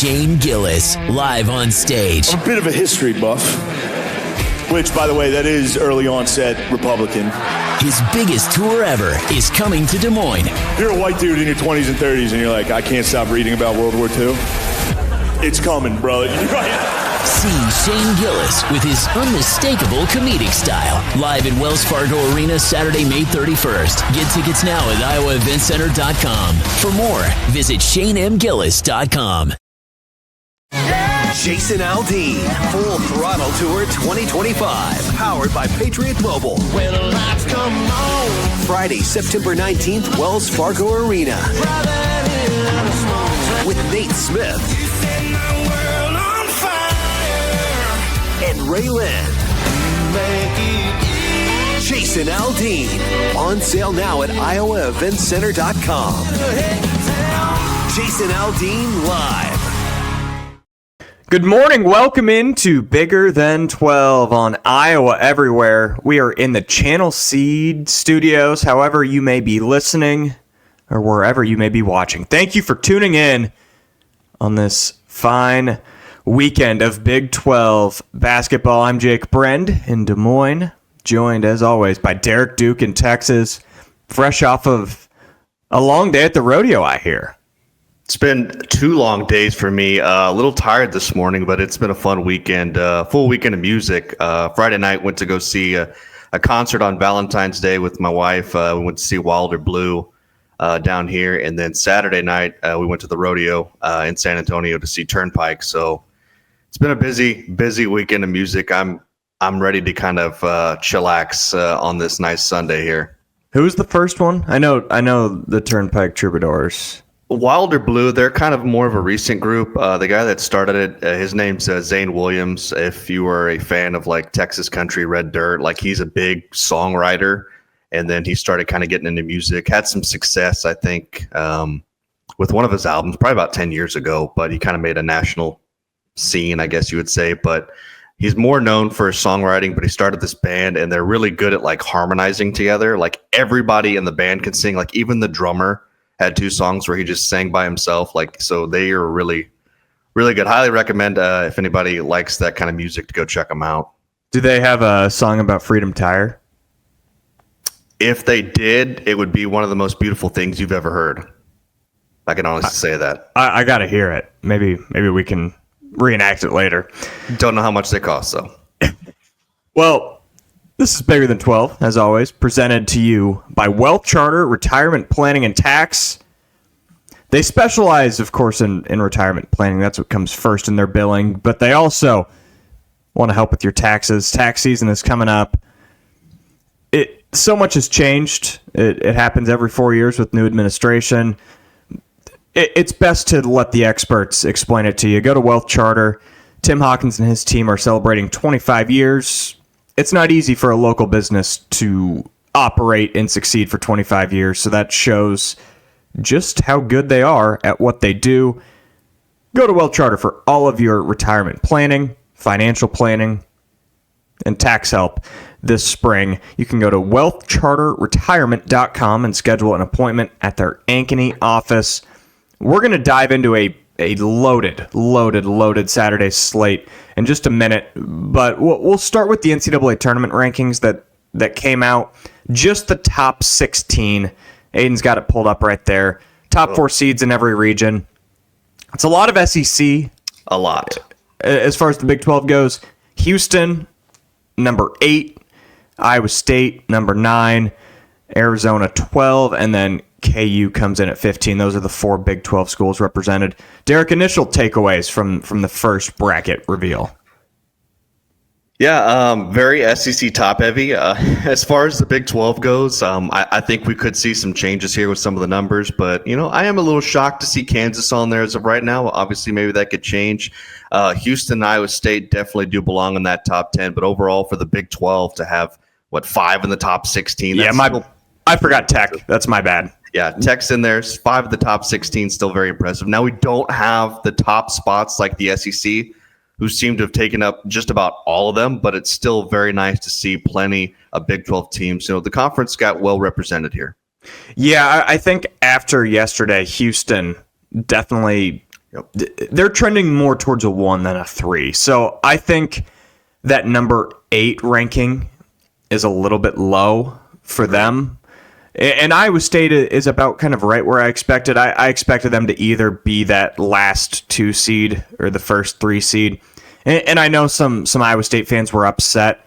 Shane Gillis, live on stage. I'm a bit of a history buff, which, by the way, that is early onset Republican. His biggest tour ever is coming to Des Moines. You're a white dude in your 20s and 30s, and you're like, I can't stop reading about World War II. It's coming, bro. See Shane Gillis with his unmistakable comedic style. Live at Wells Fargo Arena Saturday, May 31st. Get tickets now at iowaeventcenter.com. For more, visit ShaneMGillis.com. Jason Aldean, Full Throttle Tour 2025, powered by Patriot Mobile. When the lights come on. Friday, September 19th, Wells Fargo Arena. With Nate Smith. And Ray Lynn. Jason Aldean. On sale now at iowaeventcenter.com. Jason Aldean live. Good morning. Welcome into Bigger Than 12 on Iowa Everywhere. We are in the Channel Seed studios, however you may be listening or wherever you may be watching. Thank you for tuning in on this fine weekend of Big 12 basketball. I'm Jake Brend in Des Moines, joined as always by Derek Duke in Texas, fresh off of a long day at the rodeo, I hear. It's been 2 long days for me. A little tired this morning, but it's been a fun weekend. Full weekend of music. Friday night went to go see a concert on Valentine's Day with my wife. We went to see Wilder Blue down here, and then Saturday night we went to the rodeo in San Antonio to see Turnpike. So it's been a busy weekend of music. I'm ready to kind of chillax on this nice Sunday here. Who was the first one? I know the Turnpike Troubadours. Wilder Blue, they're kind of more of a recent group. The guy that started it, his name's Zane Williams. If you are a fan of like Texas country, Red Dirt, like he's a big songwriter. And then he started kind of getting into music, had some success, I think, with one of his albums, probably about 10 years ago. But he kind of made a national scene, I guess you would say. But he's more known for his songwriting, but he started this band and they're really good at like harmonizing together. Like everybody in the band can sing, like even the drummer had 2 songs where he just sang by himself. Like, so they are really, really good. Highly recommend if anybody likes that kind of music to go check them out. Do they have a song about Freedom Tire? If they did, it would be one of the most beautiful things you've ever heard. I can honestly say that. I got to hear it. Maybe we can reenact it later. Don't know how much they cost, though. Well, this is Bigger Than 12, as always, presented to you by WealthCharter Retirement Planning and Tax. They specialize, of course, in retirement planning. That's what comes first in their billing. But they also want to help with your taxes. Tax season is coming up. So much has changed. It happens every 4 years with new administration. It's best to let the experts explain it to you. Go to WealthCharter. Tim Hawkins and his team are celebrating 25 years. It's not easy for a local business to operate and succeed for 25 years, so that shows just how good they are at what they do. Go to WealthCharter for all of your retirement planning, financial planning, and tax help this spring. You can go to wealthcharterretirement.com and schedule an appointment at their Ankeny office. We're going to dive into a loaded Saturday slate in just a minute, but we'll start with the NCAA tournament rankings that came out. Just the top 16. Aiden's got it pulled up right there. Top 4 seeds in every region. It's a lot of SEC. A lot. As far as the Big 12 goes, Houston, number 8. Iowa State, number 9. Arizona, 12. And then KU comes in at 15. Those are the 4 Big 12 schools represented. Derek, initial takeaways from the first bracket reveal. Yeah, very SEC top heavy. As far as the Big 12 goes, I think we could see some changes here with some of the numbers, but I am a little shocked to see Kansas on there as of right now. Obviously, maybe that could change. Houston and Iowa State definitely do belong in that top 10, but overall for the Big 12 to have 5 in the top 16. I forgot Tech. That's my bad. Yeah, Tech's in there. 5 of the top 16, still very impressive. Now we don't have the top spots like the SEC, who seem to have taken up just about all of them, but it's still very nice to see plenty of Big 12 teams. The conference got well represented here. Yeah, I think after yesterday, Houston definitely They're trending more towards a 1 than a 3. So I think that number 8 ranking is a little bit low for them. And Iowa State is about kind of right where I expected. I expected them to either be that last 2 seed or the first 3 seed. And I know some Iowa State fans were upset.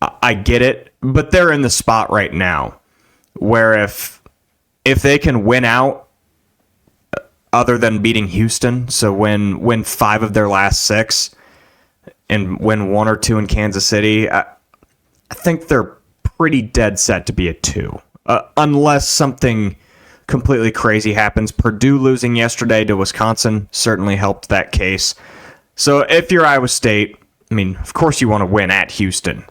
I get it, but they're in the spot right now where if they can win out, other than beating Houston, so win 5 of their last 6 and win 1 or 2 in Kansas City, I think they're pretty dead set to be a 2, unless something completely crazy happens. Purdue losing yesterday to Wisconsin certainly helped that case. So if you're Iowa State, I mean, of course you want to win at Houston.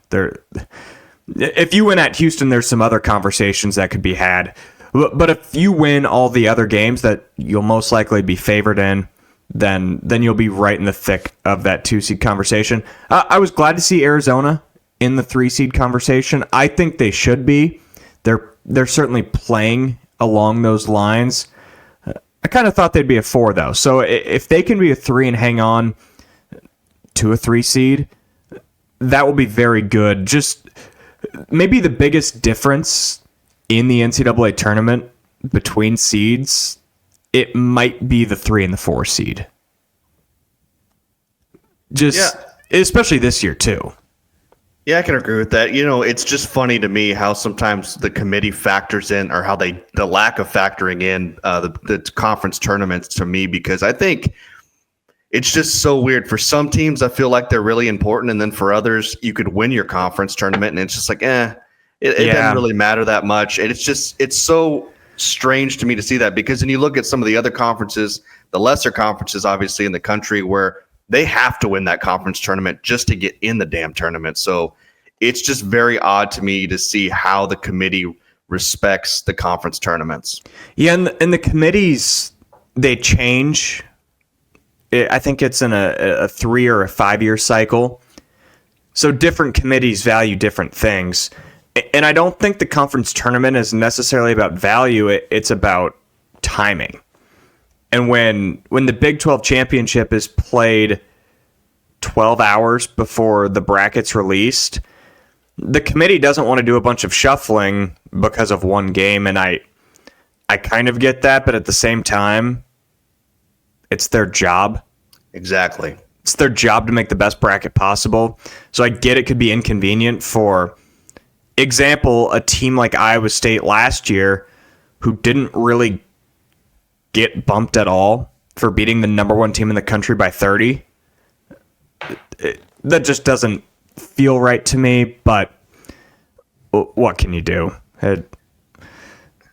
If you win at Houston, there's some other conversations that could be had. But if you win all the other games that you'll most likely be favored in, then you'll be right in the thick of that 2-seed conversation. I was glad to see Arizona in the 3-seed conversation. I think they should be. They're certainly playing along those lines. I kind of thought they'd be a 4, though. So if they can be a 3 and hang on to a 3-seed, that will be very good. Just maybe the biggest difference in the NCAA tournament between seeds, it might be the 3 and the 4 seed. Especially this year, too. Yeah, I can agree with that. It's just funny to me how sometimes the committee factors in, or how the lack of factoring in the conference tournaments to me, because I think it's just so weird. For some teams, I feel like they're really important, and then for others, you could win your conference tournament, and it's just like, It doesn't really matter that much. And it's so strange to me to see that, because when you look at some of the other conferences, the lesser conferences, obviously, in the country, where they have to win that conference tournament just to get in the damn tournament. So it's just very odd to me to see how the committee respects the conference tournaments. Yeah, and the committees, they change. I think it's in a 3 or a 5-year cycle. So different committees value different things. And I don't think the conference tournament is necessarily about value. It's about timing. And when the Big 12 championship is played 12 hours before the bracket's released, the committee doesn't want to do a bunch of shuffling because of one game. And I kind of get that, but at the same time, it's their job. Exactly. It's their job to make the best bracket possible. So I get it could be inconvenient for example, a team like Iowa State last year, who didn't really get bumped at all for beating the number 1 team in the country by 30. That just doesn't feel right to me, but what can you do? A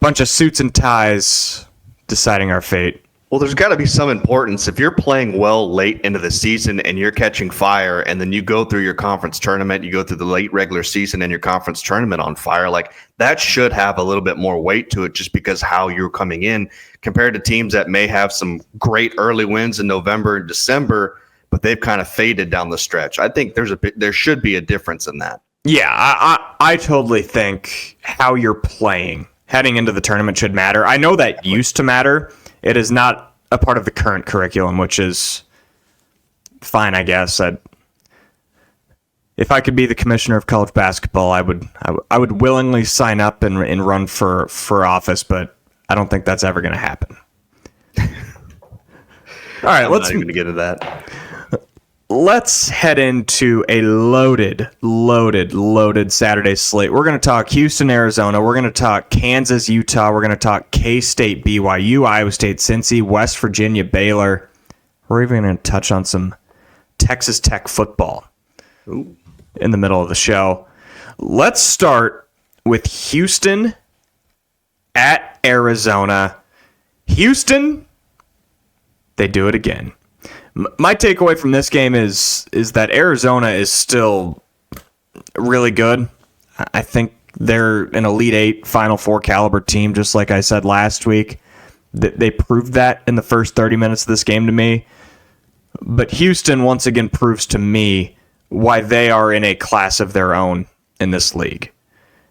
bunch of suits and ties deciding our fate. Well, there's got to be some importance. If you're playing well late into the season and you're catching fire, and then you go through your conference tournament, you go through the late regular season and your conference tournament on fire, like that should have a little bit more weight to it, just because how you're coming in compared to teams that may have some great early wins in November and December, but they've kind of faded down the stretch. I think there should be a difference in that. Yeah, I totally think how you're playing heading into the tournament should matter. I know that used to matter. It is not a part of the current curriculum, which is fine, I guess. If I could be the commissioner of college basketball, I would willingly sign up and run for office, but I don't think that's ever going to happen. All right, let's not even get into that. Let's head into a loaded Saturday slate. We're going to talk Houston, Arizona. We're going to talk Kansas, Utah. We're going to talk K-State, BYU, Iowa State, Cincy, West Virginia, Baylor. We're even going to touch on some Texas Tech football in the middle of the show. Let's start with Houston at Arizona. Houston, they do it again. My takeaway from this game is that Arizona is still really good. I think they're an Elite Eight, Final Four caliber team, just like I said last week. They proved that in the first 30 minutes of this game to me. But Houston once again proves to me why they are in a class of their own in this league.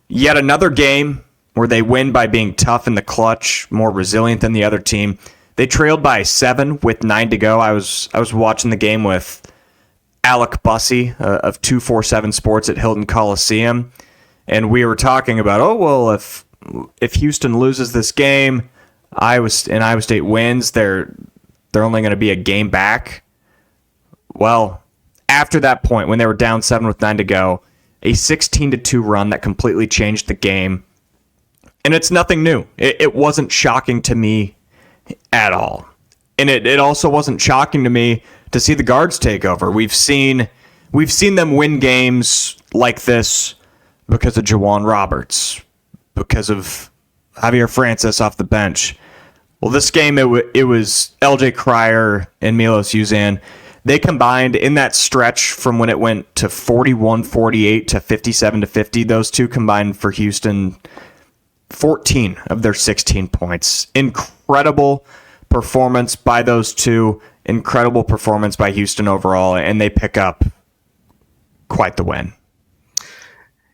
Yet another game where they win by being tough in the clutch, more resilient than the other team. They trailed by 7 with 9 to go. I was watching the game with Alec Bussey of 247 Sports at Hilton Coliseum, and we were talking about, if Houston loses this game, Iowa State wins, they're only going to be a game back. Well, after that point, when they were down 7 with 9 to go, a 16-2 run that completely changed the game. And it's nothing new. It wasn't shocking to me at all. And it also wasn't shocking to me to see the guards take over. We've seen them win games like this because of Jawan Roberts, because of Javier Francis off the bench. Well, this game, it was LJ Cryer and Milos Uzan. They combined in that stretch from when it went to 41-48 to 57-50. Those two combined for Houston 14 of their 16 points. Incredible performance by those two. Incredible performance by Houston overall, and they pick up quite the win.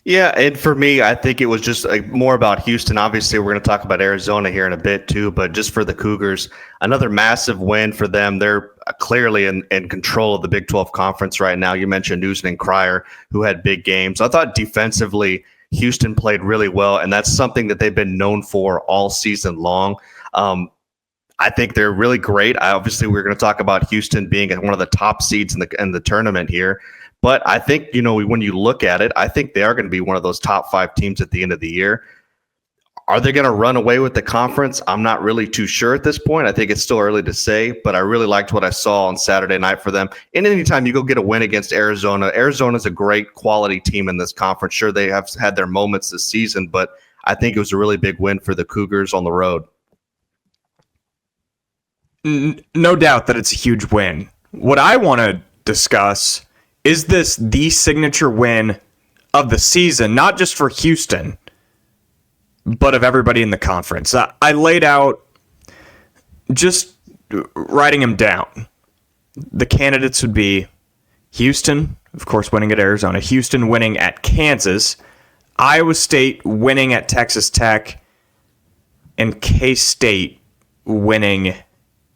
Yeah, and for me, I think it was just more about Houston. Obviously, we're going to talk about Arizona here in a bit too, but just for the Cougars, another massive win for them. They're clearly in control of the Big 12 Conference right now. You mentioned Newsom and Cryer, who had big games. I thought defensively, Houston played really well, and that's something that they've been known for all season long. I think they're really great. Obviously, we're going to talk about Houston being one of the top seeds in the tournament here. But I think, when you look at it, I think they are going to be one of those top 5 teams at the end of the year. Are they going to run away with the conference? I'm not really too sure at this point. I think it's still early to say, but I really liked what I saw on Saturday night for them. And anytime you go get a win against Arizona, Arizona's a great quality team in this conference. Sure, they have had their moments this season, but I think it was a really big win for the Cougars on the road. No doubt that it's a huge win. What I want to discuss is this the signature win of the season, not just for Houston, but of everybody in the conference. I laid out, just writing them down, the candidates would be Houston, of course, winning at Arizona, Houston winning at Kansas, Iowa State winning at Texas Tech, and K-State winning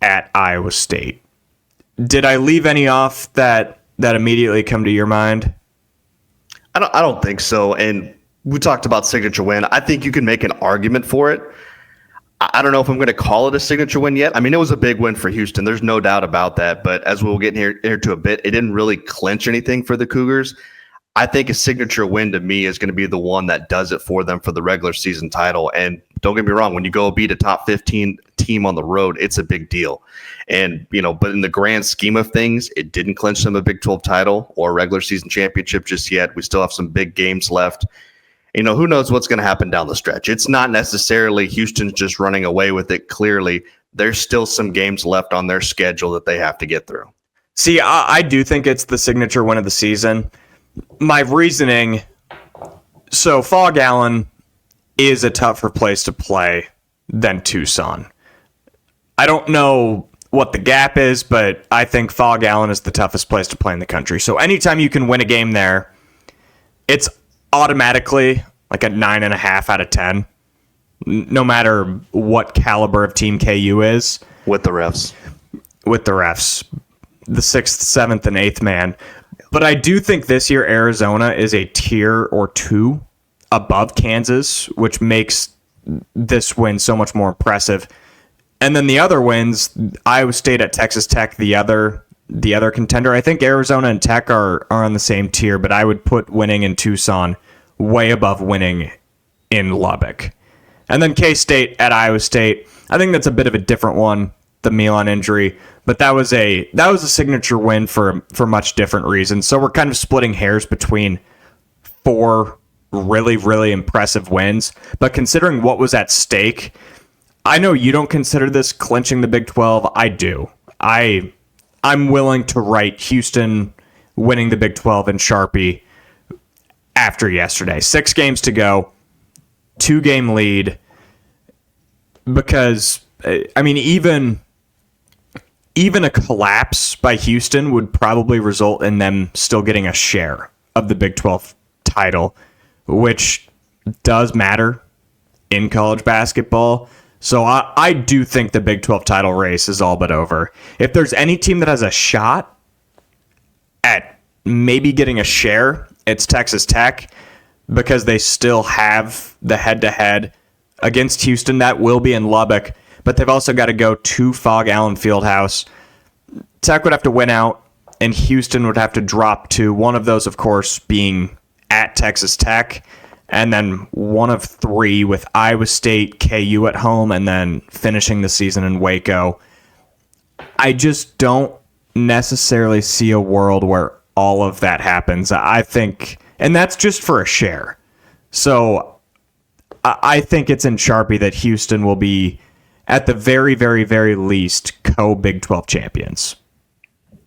at Iowa State. Did I leave any off that immediately come to your mind? I don't think so. And we talked about signature win. I think you can make an argument for it. I don't know if I'm going to call it a signature win yet. I mean, it was a big win for Houston. There's no doubt about that. But as we'll get here to a bit, it didn't really clinch anything for the Cougars. I think a signature win to me is going to be the one that does it for them for the regular season title. And don't get me wrong, when you go beat a top 15 team on the road, it's a big deal. And, but in the grand scheme of things, it didn't clinch them a Big 12 title or a regular season championship just yet. We still have some big games left. Who knows what's going to happen down the stretch. It's not necessarily Houston's just running away with it. Clearly, there's still some games left on their schedule that they have to get through. See, I do think it's the signature win of the season. My reasoning, so Fog Allen is a tougher place to play than Tucson. I don't know what the gap is, but I think Fog Allen is the toughest place to play in the country. So anytime you can win a game there, it's automatically like a 9.5 out of 10, no matter what caliber of team KU is. With the refs. The 6th, 7th, and 8th man. But I do think this year Arizona is a tier or 2 above Kansas, which makes this win so much more impressive. And then the other wins, Iowa State at Texas Tech, the other contender. I think Arizona and Tech are on the same tier, but I would put winning in Tucson way above winning in Lubbock. And then K-State at Iowa State. I think that's a bit of a different one, the Milan injury, but that was a signature win for much different reasons. So we're kind of splitting hairs between 4 really, really impressive wins. But considering what was at stake, I know you don't consider this clinching the Big 12. I do. I'm willing to write Houston winning the Big 12 in Sharpie after yesterday. 6 games to go, 2-game lead. Because, I mean, even a collapse by Houston would probably result in them still getting a share of the Big 12 title, which does matter in college basketball. So I do think the Big 12 title race is all but over. If there's any team that has a shot at maybe getting a share, it's Texas Tech, because they still have the head-to-head against Houston. That will be in Lubbock, but they've also got to go to Fog Allen Fieldhouse. Tech would have to win out, and Houston would have to drop to one of those, of course, being at Texas Tech, and then one of three with Iowa State, KU at home, and then finishing the season in Waco. I just don't necessarily see a world where all of that happens. I think, and that's just for a share. So I think it's in Sharpie that Houston will be, at the very, very, very least, co-Big 12 champions.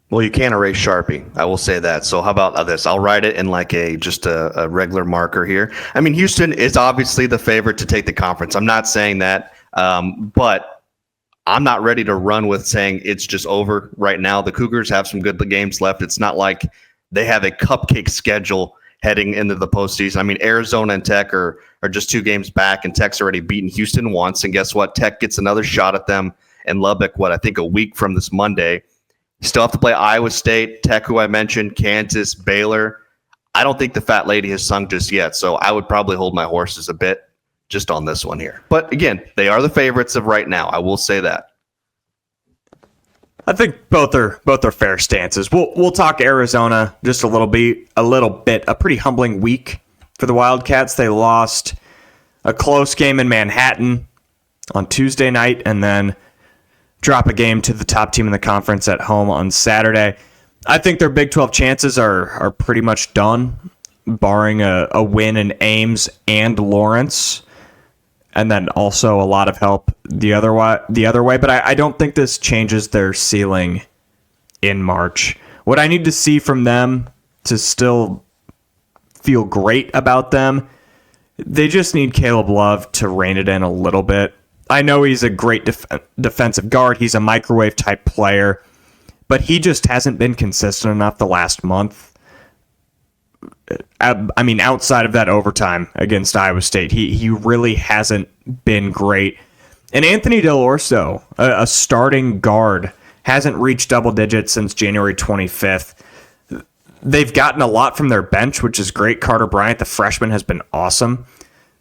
Well, you can't erase Sharpie. I will say that. So how about this? I'll write it in like just a regular marker here. I mean, Houston is obviously the favorite to take the conference. I'm not saying that, but I'm not ready to run with saying it's just over right now. The Cougars have some good games left. It's not like they have a cupcake schedule heading into the postseason. I mean, Arizona and Tech are just 2 games back, and Tech's already beaten Houston once. And guess what? Tech gets another shot at them in Lubbock, I think a week from this Monday. You still have to play Iowa State, Tech, who I mentioned, Kansas, Baylor. I don't think the fat lady has sung just yet, so I would probably hold my horses a bit just on this one here. But again, they are the favorites of right now. I will say that. I think both are fair stances. We'll talk Arizona just a little bit. A pretty humbling week for the Wildcats. They lost a close game in Manhattan on Tuesday night, and then drop a game to the top team in the conference at home on Saturday. I think their Big 12 chances are pretty much done, barring a win in Ames and Lawrence, and then also a lot of help the other way. But I don't think this changes their ceiling in March. What I need to see from them to still feel great about them, they just need Caleb Love to rein it in a little bit. I know he's a great defensive guard. He's a microwave type player, but he just hasn't been consistent enough the last month. I mean, outside of that overtime against Iowa State, he really hasn't been great. And Anthony Del Orso, a starting guard, hasn't reached double digits since January 25th. They've gotten a lot from their bench, which is great. Carter Bryant, the freshman, has been awesome.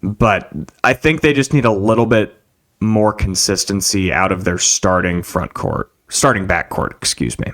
But I think they just need a little bit more consistency out of their starting backcourt, excuse me.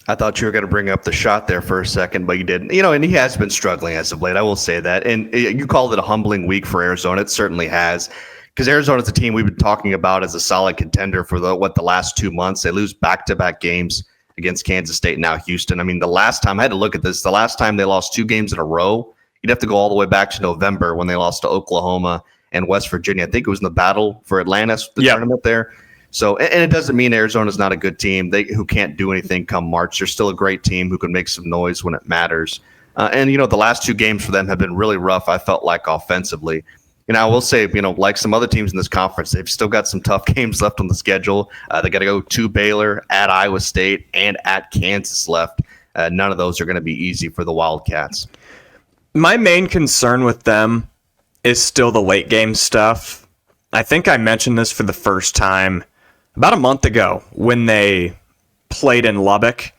I thought you were going to bring up the shot there for a second, but you didn't. And he has been struggling as of late. I will say that. And you called it a humbling week for Arizona. It certainly has, because Arizona's a team we've been talking about as a solid contender for the last 2 months. They lose back-to-back games against Kansas State and now Houston. I mean, the last time I had to look at this, the last time they lost 2 games in a row, you'd have to go all the way back to November when they lost to Oklahoma and West Virginia. I think it was in the battle for Atlantis, the tournament there. So, and it doesn't mean Arizona's not a good team who can't do anything come March. They're still a great team who can make some noise when it matters. And the last 2 games for them have been really rough, I felt like, offensively. I will say, like some other teams in this conference, they've still got some tough games left on the schedule. They got to go to Baylor, at Iowa State, and at Kansas left. None of those are going to be easy for the Wildcats. My main concern with them is still the late game stuff. I think I mentioned this for the first time about a month ago when they played in Lubbock.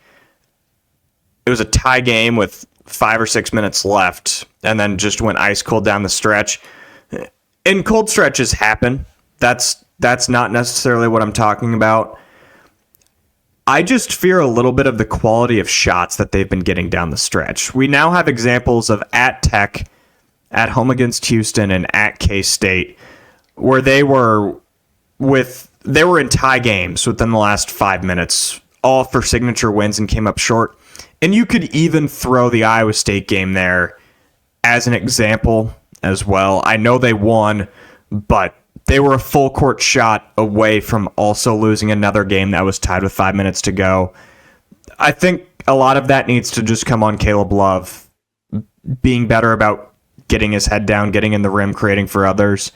It was a tie game with 5 or 6 minutes left, and then just went ice cold down the stretch. And cold stretches happen. That's not necessarily what I'm talking about. I just fear a little bit of the quality of shots that they've been getting down the stretch. We now have examples of at Tech, at home against Houston, and at K-State, where they were in tie games within the last 5 minutes, all for signature wins, and came up short. And you could even throw the Iowa State game there as an example as well. I know they won, but they were a full court shot away from also losing another game that was tied with 5 minutes to go. I think a lot of that needs to just come on Caleb Love being better about getting his head down, getting in the rim, creating for others,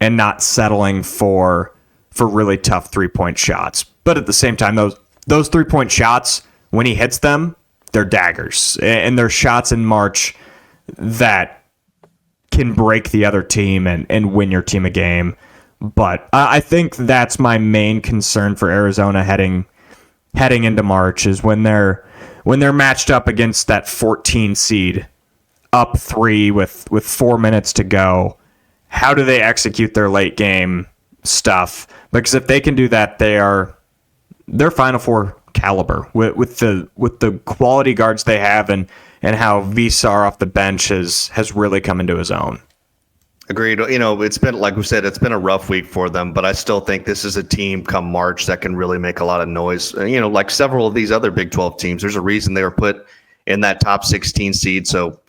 and not settling for really tough 3-point shots. But at the same time, those 3-point shots, when he hits them, they're daggers. And they're shots in March that can break the other team and win your team a game. But I think that's my main concern for Arizona heading into March is when they're matched up against that 14 seed, up 3 with 4 minutes to go. How do they execute their late game stuff? Because if they can do that, they're Final Four caliber with the quality guards they have and how Visar off the bench has really come into his own. Agreed. It's been, like we said, it's been a rough week for them, but I still think this is a team come March that can really make a lot of noise. Like several of these other Big 12 teams, there's a reason they were put in that top 16 seed. So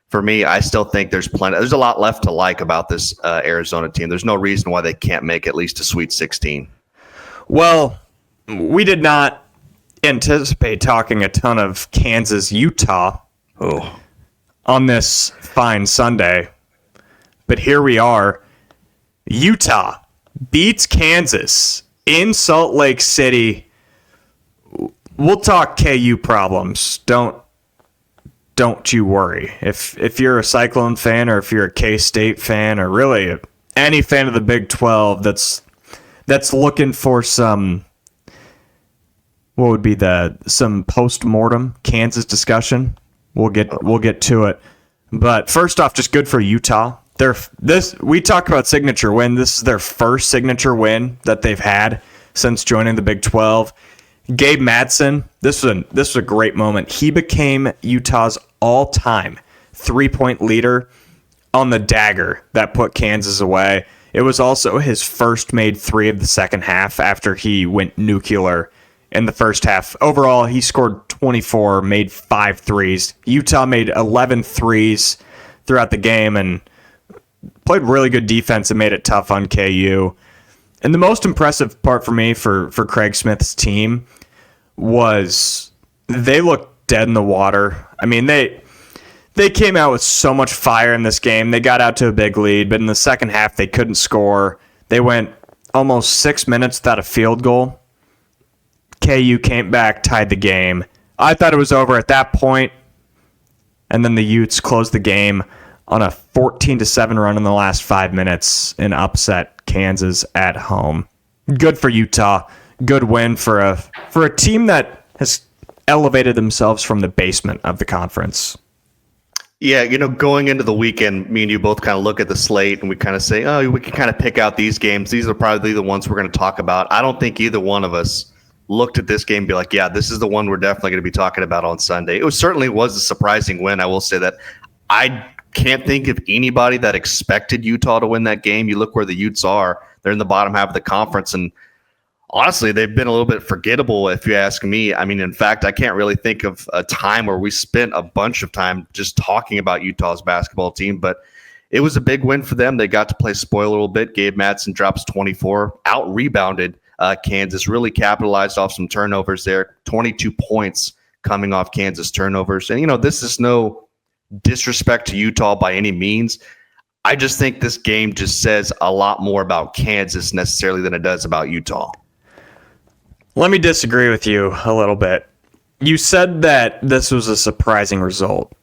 for me, I still think there's a lot left to like about this Arizona team. There's no reason why they can't make at least a Sweet 16. Well, we did not anticipate talking a ton of Kansas-Utah on this fine Sunday. But here we are. Utah beats Kansas in Salt Lake City. We'll talk KU problems. Don't you worry. If you're a Cyclone fan or if you're a K-State fan or really any fan of the Big 12 that's looking for some post-mortem Kansas discussion, we'll get to it. But first off, just good for Utah. We talk about signature win. This is their first signature win that they've had since joining the Big 12. Gabe Madsen, this was a great moment. He became Utah's all-time 3-point leader on the dagger that put Kansas away. It was also his first made 3 of the second half after he went nuclear in the first half. Overall, he scored 24, made 5 threes. Utah made 11 threes throughout the game and played really good defense and made it tough on KU. And the most impressive part for me for Craig Smith's team was they looked dead in the water. I mean, they came out with so much fire in this game. They got out to a big lead, but in the second half, they couldn't score. They went almost 6 minutes without a field goal. KU came back, tied the game. I thought it was over at that point, and then the Utes closed the game on a 14-7 run in the last 5 minutes and upset Kansas at home. Good for Utah. Good win for a team that has elevated themselves from the basement of the conference. Yeah, going into the weekend, me and you both kind of look at the slate and we kind of say, oh, we can kind of pick out these games. These are probably the ones we're going to talk about. I don't think either one of us looked at this game and be like, yeah, this is the one we're definitely going to be talking about on Sunday. It certainly was a surprising win. I will say that. I can't think of anybody that expected Utah to win that game. You look where the Utes are. They're in the bottom half of the conference, and honestly, they've been a little bit forgettable, if you ask me. I mean, in fact, I can't really think of a time where we spent a bunch of time just talking about Utah's basketball team, but it was a big win for them. They got to play spoiler a little bit. Gabe Madsen drops 24, out-rebounded Kansas, really capitalized off some turnovers there, 22 points coming off Kansas turnovers. And, this is no disrespect to Utah by any means. I just think this game just says a lot more about Kansas necessarily than it does about Utah. Let me disagree with you a little bit. You said that this was a surprising result.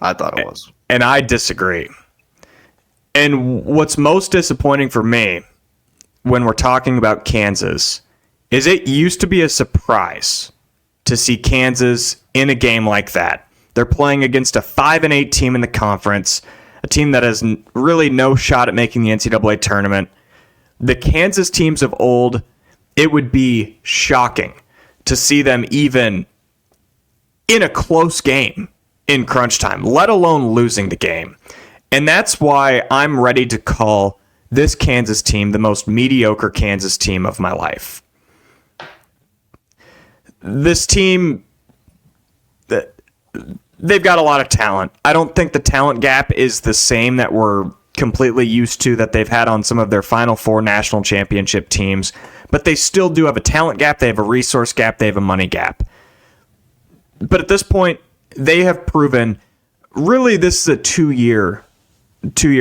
I thought it was. And I disagree. And what's most disappointing for me when we're talking about Kansas is it used to be a surprise to see Kansas in a game like that. They're playing against a 5-8 team in the conference, a team that has really no shot at making the NCAA tournament. The Kansas teams of old, it would be shocking to see them even in a close game in crunch time, let alone losing the game. And that's why I'm ready to call this Kansas team the most mediocre Kansas team of my life. This team, they've got a lot of talent. I don't think the talent gap is the same that we're completely used to that they've had on some of their Final Four national championship teams, but they still do have a talent gap, they have a resource gap, they have a money gap. But at this point, they have proven, really this is a two-year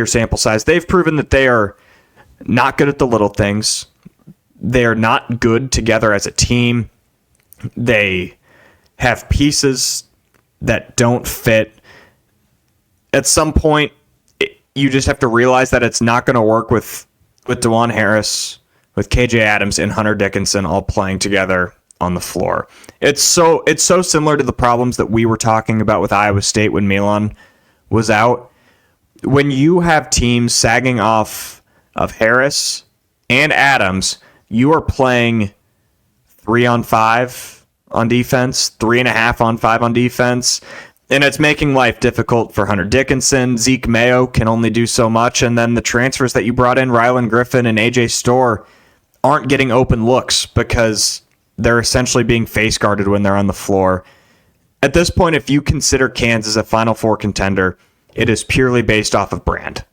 sample size. They've proven that they are not good at the little things. They are not good together as a team. They have pieces that don't fit. At some point, you just have to realize that it's not going to work with with DeJuan Harris, with KJ Adams, and Hunter Dickinson all playing together on the floor. It's so similar to the problems that we were talking about with Iowa State when Milan was out. When you have teams sagging off of Harris and Adams, you are playing 3-on-5 on defense, 3.5-on-5 on defense, and it's making life difficult for Hunter Dickinson. Zeke Mayo can only do so much, and then the transfers that you brought in, Rylan Griffin and AJ Storr, aren't getting open looks because they're essentially being face guarded when they're on the floor. At this point, if you consider Kansas a Final Four contender, it is purely based off of brand.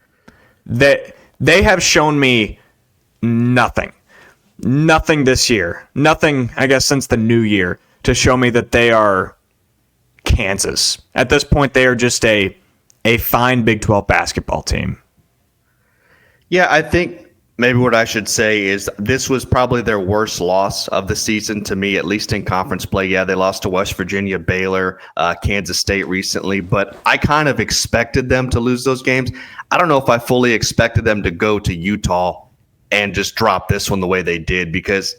They have shown me nothing this year, nothing, I guess, since the new year to show me that they are Kansas. At this point, they are just a fine Big 12 basketball team. Yeah, I think maybe what I should say is this was probably their worst loss of the season to me, at least in conference play. Yeah, they lost to West Virginia, Baylor, Kansas State recently, but I kind of expected them to lose those games. I don't know if I fully expected them to go to Utah and just drop this one the way they did because,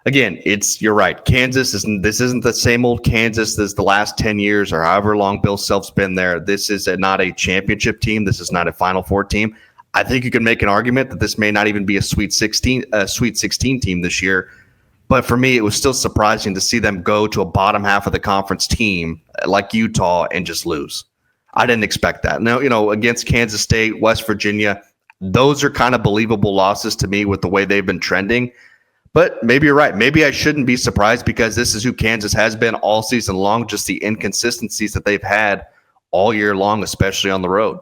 again, you're right. This isn't the same old Kansas as the last 10 years or however long Bill Self's been there. This is not a championship team. This is not a Final Four team. I think you could make an argument that this may not even be a Sweet 16 team this year. But for me, it was still surprising to see them go to a bottom half of the conference team like Utah and just lose. I didn't expect that. Now, against Kansas State, West Virginia, those are kind of believable losses to me with the way they've been trending. But maybe you're right. Maybe I shouldn't be surprised because this is who Kansas has been all season long, just the inconsistencies that they've had all year long, especially on the road.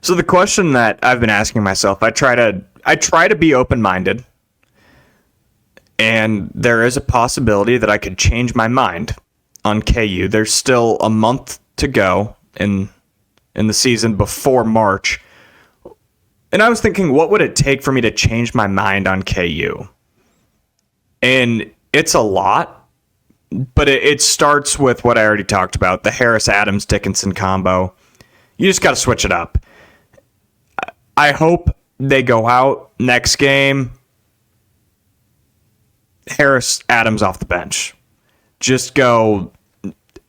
So the question that I've been asking myself, I try to be open-minded, and there is a possibility that I could change my mind on KU. There's still a month to go in the season before March. And I was thinking, what would it take for me to change my mind on KU? And it's a lot, but it starts with what I already talked about, the Harris-Adams-Dickinson combo. You just got to switch it up. I hope they go out next game, Harris-Adams off the bench. Just go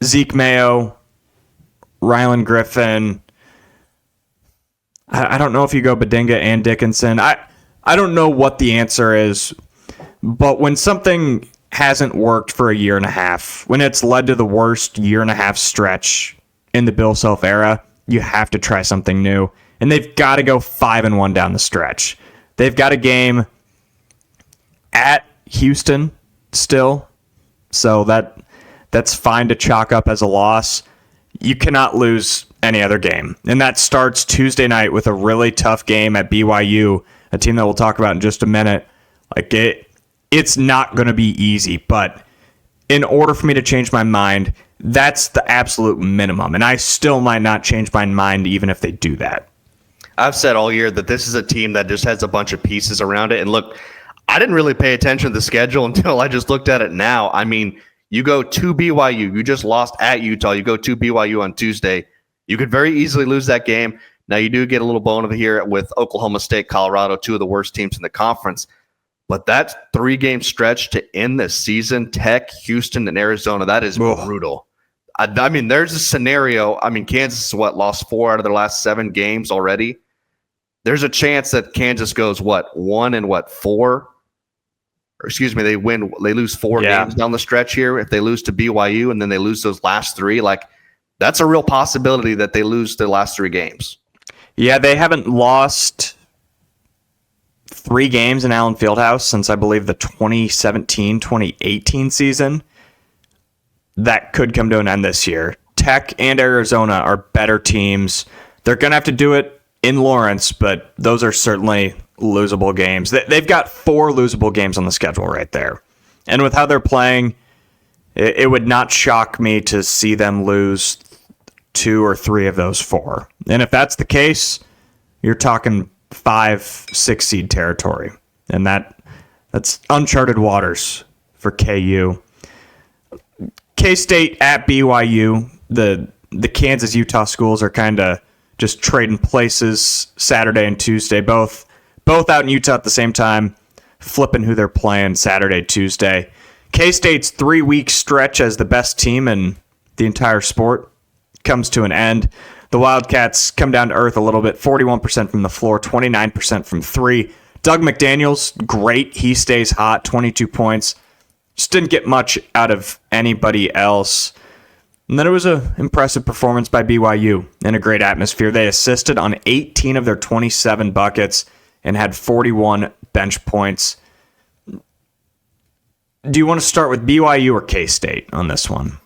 Zeke Mayo, Rylan Griffin. I don't know if you go Badinga and Dickinson. I don't know what the answer is, but when something hasn't worked for a year and a half, when it's led to the worst year and a half stretch in the Bill Self era, you have to try something new. And they've got to go 5-1 down the stretch. They've got a game at Houston still, so that's fine to chalk up as a loss. You cannot lose any other game. And that starts Tuesday night with a really tough game at BYU, a team that we'll talk about in just a minute. It's not going to be easy, but in order for me to change my mind, that's the absolute minimum. And I still might not change my mind even if they do that. I've said all year that this is a team that just has a bunch of pieces around it. And look, I didn't really pay attention to the schedule until I just looked at it now. I mean, you go to BYU. You just lost at Utah. You go to BYU on Tuesday. You could very easily lose that game. Now, you do get a little bone over here with Oklahoma State, Colorado, two of the worst teams in the conference. But that 3-game stretch to end the season, Tech, Houston, and Arizona, that is brutal. I mean, there's a scenario. I mean, Kansas lost 4 out of their last 7 games already. There's a chance that Kansas goes 1 and 4, or excuse me, they lose 4 games down the stretch here. If they lose to BYU and then they lose those last 3, that's a real possibility that they lose their last 3 games. Yeah, they haven't lost 3 games in Allen Fieldhouse since I believe the 2017-2018 season. That could come to an end this year. Tech and Arizona are better teams. They're going to have to do it in Lawrence, but those are certainly losable games. They've got 4 losable games on the schedule right there. And with how they're playing, it would not shock me to see them lose 2 or 3 of those 4. And if that's the case, you're talking 5-6 seed territory. And that's uncharted waters for KU. K-State at BYU, the Kansas-Utah schools are kind of just trading places Saturday and Tuesday, both both out in Utah at the same time, flipping who they're playing Saturday, Tuesday. K-State's 3-week stretch as the best team in the entire sport comes to an end. The Wildcats come down to earth a little bit, 41% from the floor, 29% from three. Doug McDaniels, great. He stays hot, 22 points. Just didn't get much out of anybody else. And then it was an impressive performance by BYU in a great atmosphere. They assisted on 18 of their 27 buckets and had 41 bench points. Do you want to start with BYU or K-State on this one?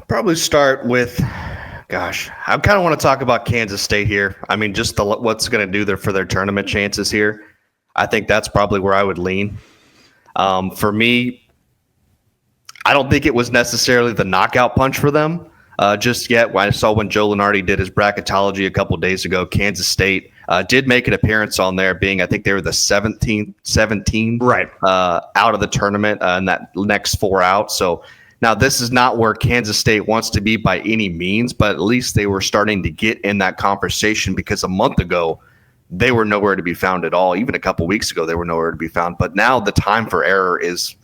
Probably start with, I kind of want to talk about Kansas State here. I mean, just what's going to do there for their tournament chances here. I think that's probably where I would lean. For me, I don't think it was necessarily the knockout punch for them just yet. I saw when Joe Lunardi did his bracketology a couple days ago, Kansas State did make an appearance on there, being I think they were the 17 right out of the tournament in that next 4 out. So now this is not where Kansas State wants to be by any means, but at least they were starting to get in that conversation, because a month ago they were nowhere to be found at all. Even a couple weeks ago they were nowhere to be found. But now the time for error is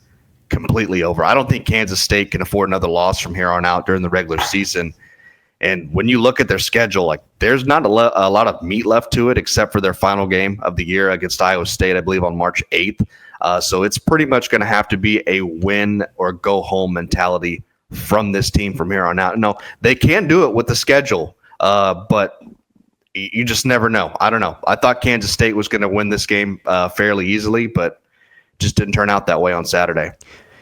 completely over. I don't think Kansas State can afford another loss from here on out during the regular season. And when you look at their schedule, like there's not a lot of meat left to it, except for their final game of the year against Iowa State, I believe on March 8th. So it's pretty much going to have to be a win or go home mentality from this team from here on out. No, they can do it with the schedule, but you just never know. I don't know. I thought Kansas State was going to win this game fairly easily, but just didn't turn out that way on Saturday.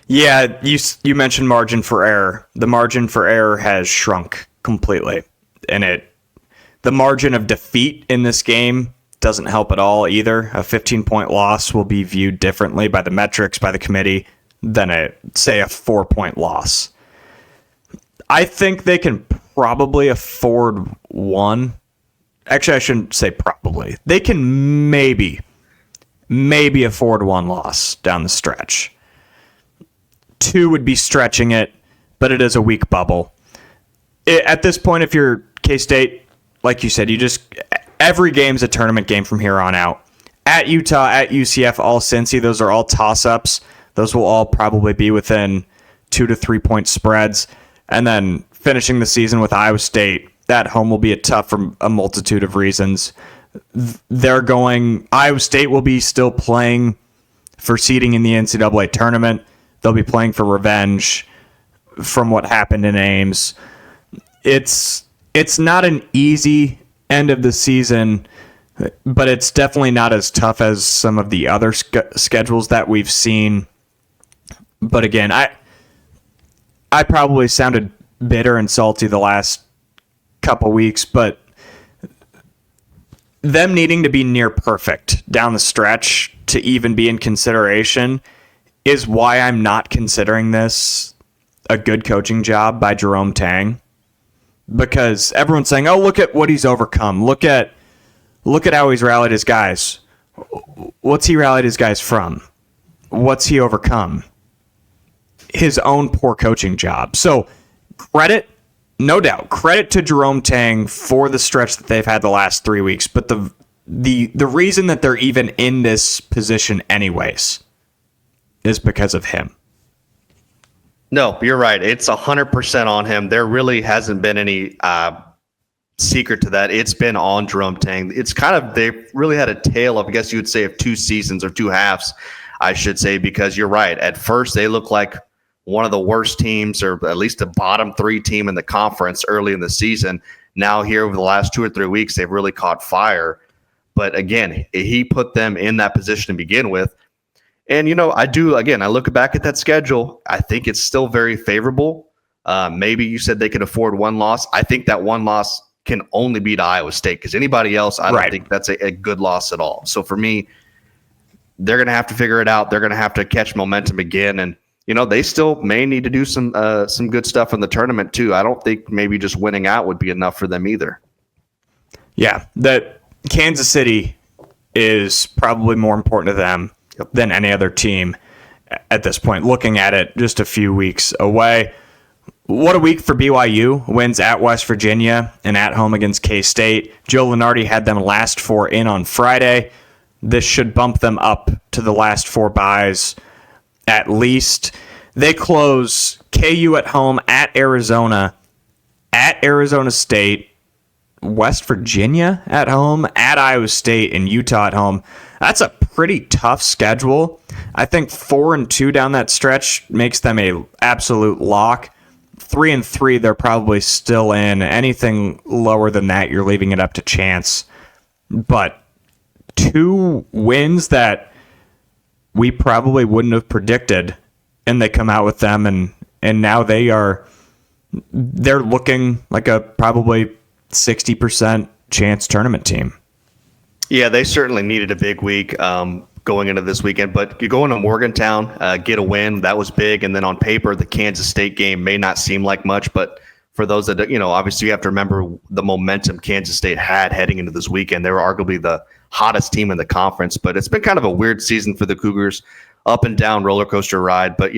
Yeah, you mentioned margin for error. The margin for error has shrunk completely. And the margin of defeat in this game doesn't help at all either. A 15-point loss will be viewed differently by the metrics, by the committee, than a 4-point loss. I think they can probably afford one. Actually, I shouldn't say probably. They can maybe afford one loss down the stretch. 2 would be stretching it, but it is a weak bubble. At this point, if you're K-State, like you said, every game's a tournament game from here on out. At Utah, at UCF, all Cincy, those are all toss-ups. Those will all probably be within 2 to 3 point spreads. And then finishing the season with Iowa State, that home will be tough for a multitude of reasons. Iowa State will be still playing for seeding in the NCAA tournament. They'll be playing for revenge from what happened in Ames. It's not an easy end of the season, but it's definitely not as tough as some of the other schedules that we've seen. But again, I probably sounded bitter and salty the last couple weeks, but them needing to be near perfect down the stretch to even be in consideration is why I'm not considering this a good coaching job by Jerome Tang. Because everyone's saying, oh, look at what he's overcome. Look at how he's rallied his guys. What's he rallied his guys from? What's he overcome? His own poor coaching job. So credit, no doubt, credit to Jerome Tang for the stretch that they've had the last 3 weeks. But the reason that they're even in this position anyways is because of him. No, you're right. It's 100% on him. There really hasn't been any secret to that. It's been on Jerome Tang. It's they've really had a tale of, I guess you would say, of 2 seasons or 2 halves, I should say, because you're right. At first, they look like one of the worst teams, or at least a bottom 3 team in the conference early in the season. Now here over the last 2 or 3 weeks, they've really caught fire. But again, he put them in that position to begin with. And, I look back at that schedule. I think it's still very favorable. Maybe you said they could afford one loss. I think that one loss can only be to Iowa State, because anybody else, I don't think that's a good loss at all. So for me, they're going to have to figure it out. They're going to have to catch momentum again. And, they still may need to do some good stuff in the tournament too. I don't think maybe just winning out would be enough for them either. Yeah, that Kansas City is probably more important to them than any other team at this point, looking at it just a few weeks away. What a week for BYU. Wins at West Virginia and at home against K-State. Joe Lunardi had them last 4 in on Friday. this should bump them up to the last 4 byes at least. They close KU at home, at Arizona State, West Virginia at home, at Iowa State, and Utah at home. That's a pretty tough schedule. I think 4-2 down that stretch makes them a absolute lock. 3-3, they're probably still in. Anything lower than that, you're leaving it up to chance. But 2 wins that we probably wouldn't have predicted, and they come out with them, and now they're looking like a probably 60% chance tournament team. Yeah, they certainly needed a big week going into this weekend. But you go into Morgantown, get a win. That was big. And then on paper, the Kansas State game may not seem like much. But for those that, obviously you have to remember the momentum Kansas State had heading into this weekend. They were arguably the hottest team in the conference. But it's been kind of a weird season for the Cougars. Up and down roller coaster ride. But,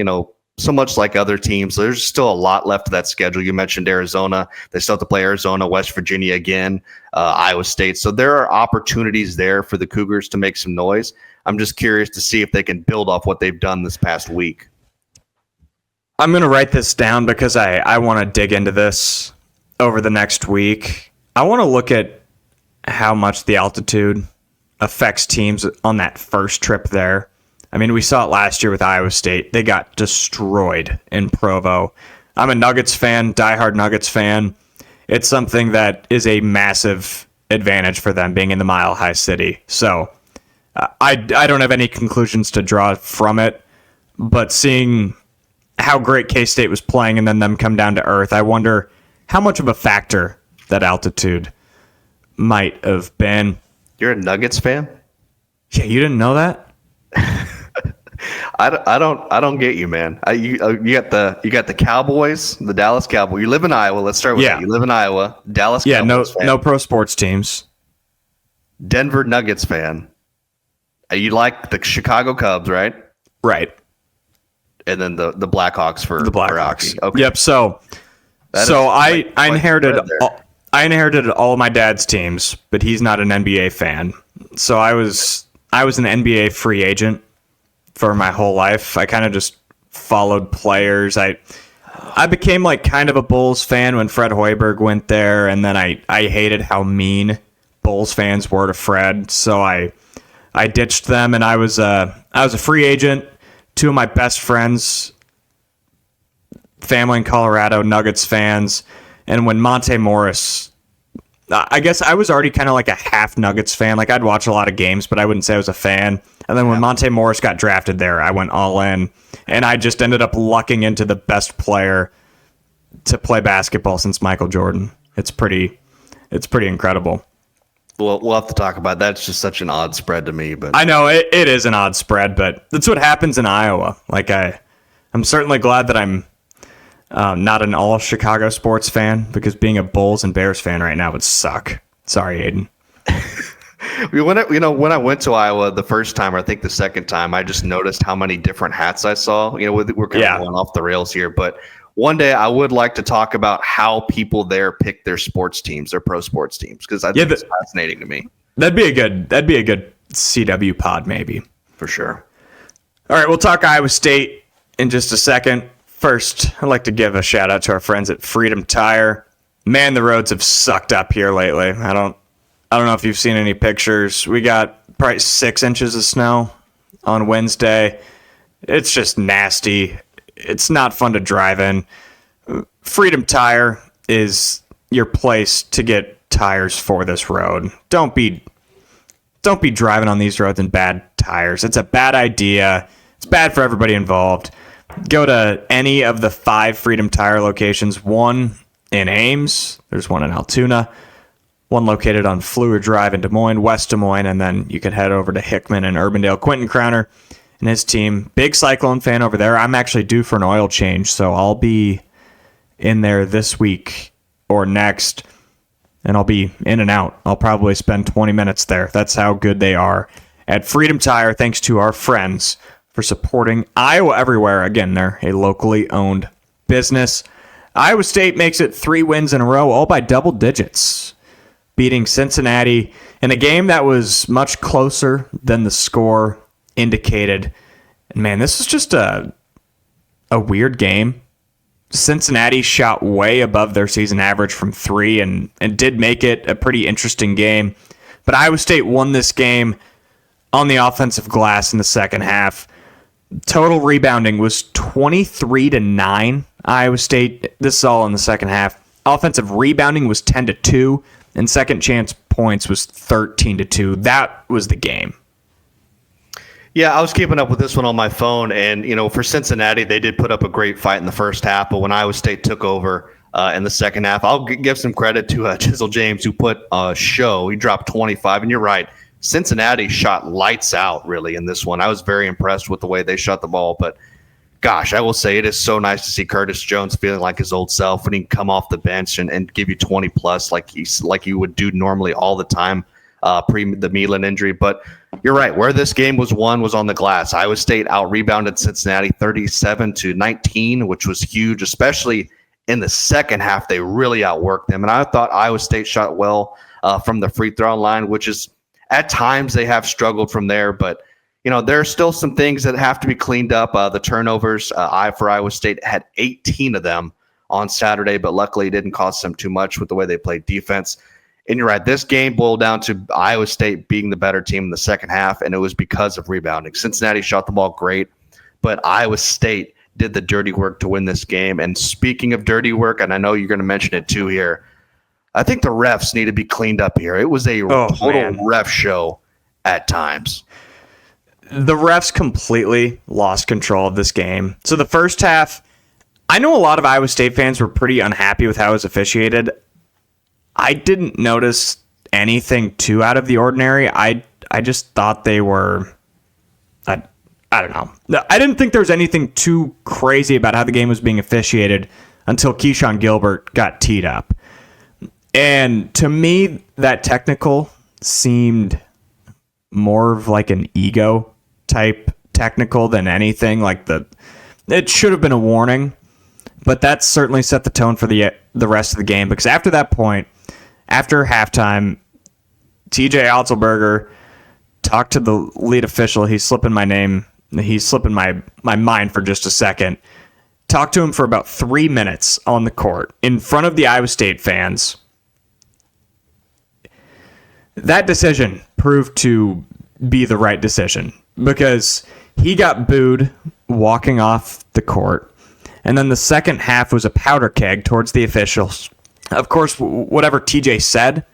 so much like other teams, there's still a lot left of that schedule. You mentioned Arizona. They still have to play Arizona, West Virginia again, Iowa State. So there are opportunities there for the Cougars to make some noise. I'm just curious to see if they can build off what they've done this past week. I'm going to write this down because I want to dig into this over the next week. I want to look at how much the altitude affects teams on that first trip there. I mean, we saw it last year with Iowa State. They got destroyed in Provo. I'm a Nuggets fan, diehard Nuggets fan. It's something that is a massive advantage for them being in the Mile High City. So I don't have any conclusions to draw from it, but seeing how great K-State was playing and then them come down to earth, I wonder how much of a factor that altitude might have been. You're a Nuggets fan? Yeah, you didn't know that? I don't get you, man. You got the Cowboys, the Dallas Cowboys. You live in Iowa. Let's start with that. You live in Iowa, Dallas Cowboys fan. No pro sports teams. Denver Nuggets fan. You like the Chicago Cubs, right? Right. And then the Blackhawks for the Blackhawks. Okay. Yep. So I inherited all of my dad's teams, but he's not an NBA fan. So I was an NBA free agent for my whole life. I kind of just followed players. I became like kind of a Bulls fan when Fred Hoiberg went there, and then I hated how mean Bulls fans were to Fred, so I ditched them, and I was a free agent. 2 of my best friends, family in Colorado, Nuggets fans, and when Monte Morris, I guess I was already kind of like a half Nuggets fan. Like I'd watch a lot of games, but I wouldn't say I was a fan. And then when Monte Morris got drafted there, I went all in, and I just ended up lucking into the best player to play basketball since Michael Jordan. It's pretty incredible. We'll have to talk about that. It's just such an odd spread to me, but I know it is an odd spread, but that's what happens in Iowa. Like I'm certainly glad that I'm not an all Chicago sports fan, because being a Bulls and Bears fan right now would suck. Sorry, Aiden. When I went to Iowa the first time, or I think the second time, I just noticed how many different hats I saw. We're kind of going off the rails here, but one day I would like to talk about how people there pick their sports teams, their pro sports teams, because I think it's fascinating to me. That'd be a good CW pod, maybe. For sure. All right, we'll talk Iowa State in just a second. First, I'd like to give a shout out to our friends at Freedom Tire. Man, the roads have sucked up here lately. I don't know if you've seen any pictures. We got probably 6 inches of snow on Wednesday. It's just nasty. It's not fun to drive in. Freedom Tire is your place to get tires for this road. Don't be driving on these roads in bad tires. It's a bad idea. It's bad for everybody involved. Go to any of the 5 Freedom Tire locations. 1 in Ames. There's 1 in Altoona. 1 located on Fleur Drive in Des Moines, West Des Moines, and then you can head over to Hickman and Urbandale. Quentin Crowner and his team, big Cyclone fan over there. I'm actually due for an oil change, so I'll be in there this week or next, and I'll be in and out. I'll probably spend 20 minutes there. That's how good they are at Freedom Tire, thanks to our friends for supporting Iowa Everywhere. Again, they're a locally owned business. Iowa State makes it 3 wins in a row, all by double digits. beating Cincinnati in a game that was much closer than the score indicated. And man, this is just a weird game. Cincinnati shot way above their season average from 3 and did make it a pretty interesting game. But Iowa State won this game on the offensive glass in the second half. Total rebounding was 23-9. Iowa State, this is all in the second half. Offensive rebounding was 10-2, and second chance points was 13-2. That was the game. Yeah, I was keeping up with this one on my phone, and for Cincinnati, they did put up a great fight in the first half, but when Iowa State took over in the second half, I'll give some credit to Chisel James, who put a show. He dropped 25, and you're right. Cincinnati shot lights out, really, in this one. I was very impressed with the way they shot the ball, but gosh, I will say it is so nice to see Curtis Jones feeling like his old self when he can come off the bench and give you 20-plus like you would do normally all the time pre the Milan injury. But you're right. Where this game was won was on the glass. Iowa State out-rebounded Cincinnati 37-19, which was huge, especially in the second half. They really outworked them. And I thought Iowa State shot well from the free throw line, which is at times they have struggled from there. But, there are still some things that have to be cleaned up. The turnovers, for Iowa State had 18 of them on Saturday, but luckily it didn't cost them too much with the way they played defense. And you're right, this game boiled down to Iowa State being the better team in the second half, and it was because of rebounding. Cincinnati shot the ball great, but Iowa State did the dirty work to win this game. And speaking of dirty work, and I know you're going to mention it too here, I think the refs need to be cleaned up here. It was a total ref show at times. The refs completely lost control of this game. So the first half, I know a lot of Iowa State fans were pretty unhappy with how it was officiated. I didn't notice anything too out of the ordinary. I just thought they were, I don't know. I didn't think there was anything too crazy about how the game was being officiated until Keyshawn Gilbert got teed up. And to me, that technical seemed more of like an ego type technical than anything. It should have been a warning, but that certainly set the tone for the rest of the game, because after that point, after halftime, TJ Otzelberger talked to the lead official. He's slipping my name. He's slipping my mind for just a second. Talked to him for about 3 minutes on the court in front of the Iowa State fans. That decision proved to be the right decision, because he got booed walking off the court. And then the second half was a powder keg towards the officials. Of course, whatever TJ said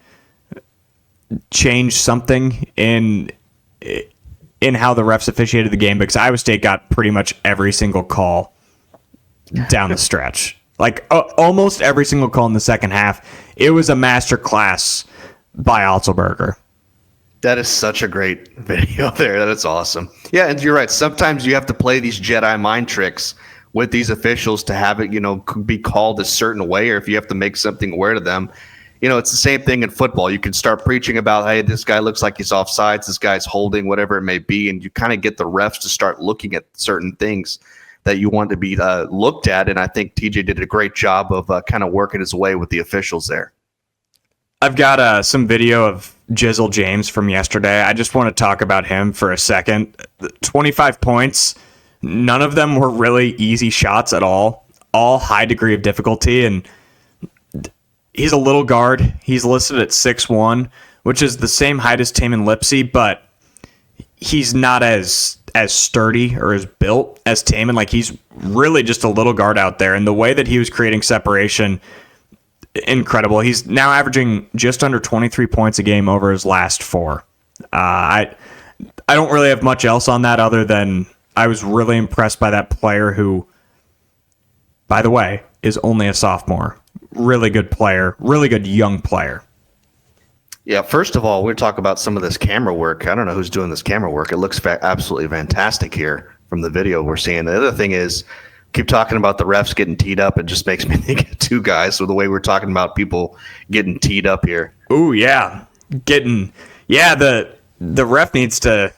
changed something in how the refs officiated the game, because Iowa State got pretty much every single call down the stretch. Almost every single call in the second half. It was a master class by Otzelberger. That is such a great video there. That is awesome. Yeah, and you're right. Sometimes you have to play these Jedi mind tricks with these officials to have it, be called a certain way, or if you have to make something aware to them. It's the same thing in football. You can start preaching about, hey, this guy looks like he's offsides, this guy's holding, whatever it may be, and you kind of get the refs to start looking at certain things that you want to be looked at. And I think TJ did a great job of kind of working his way with the officials there. I've got some video of Jizzle James from yesterday. I just want to talk about him for a second. 25 points. None of them were really easy shots at all high degree of difficulty. And he's a little guard. He's listed at 6'1", which is the same height as Tamin Lipsey, but he's not as sturdy or as built as Tamin. He's really just a little guard out there. And the way that he was creating separation, incredible. He's now averaging just under 23 points a game over his last 4. I don't really have much else on that other than I was really impressed by that player who, by the way, is only a sophomore. Really good player. Really good young player. Yeah, first of all, we're talking about some of this camera work. I don't know who's doing this camera work. It looks absolutely fantastic here from the video we're seeing. The other thing is, keep talking about the refs getting teed up. It just makes me think of two guys. So the way we're talking about people getting teed up here. Ooh, yeah. The ref needs to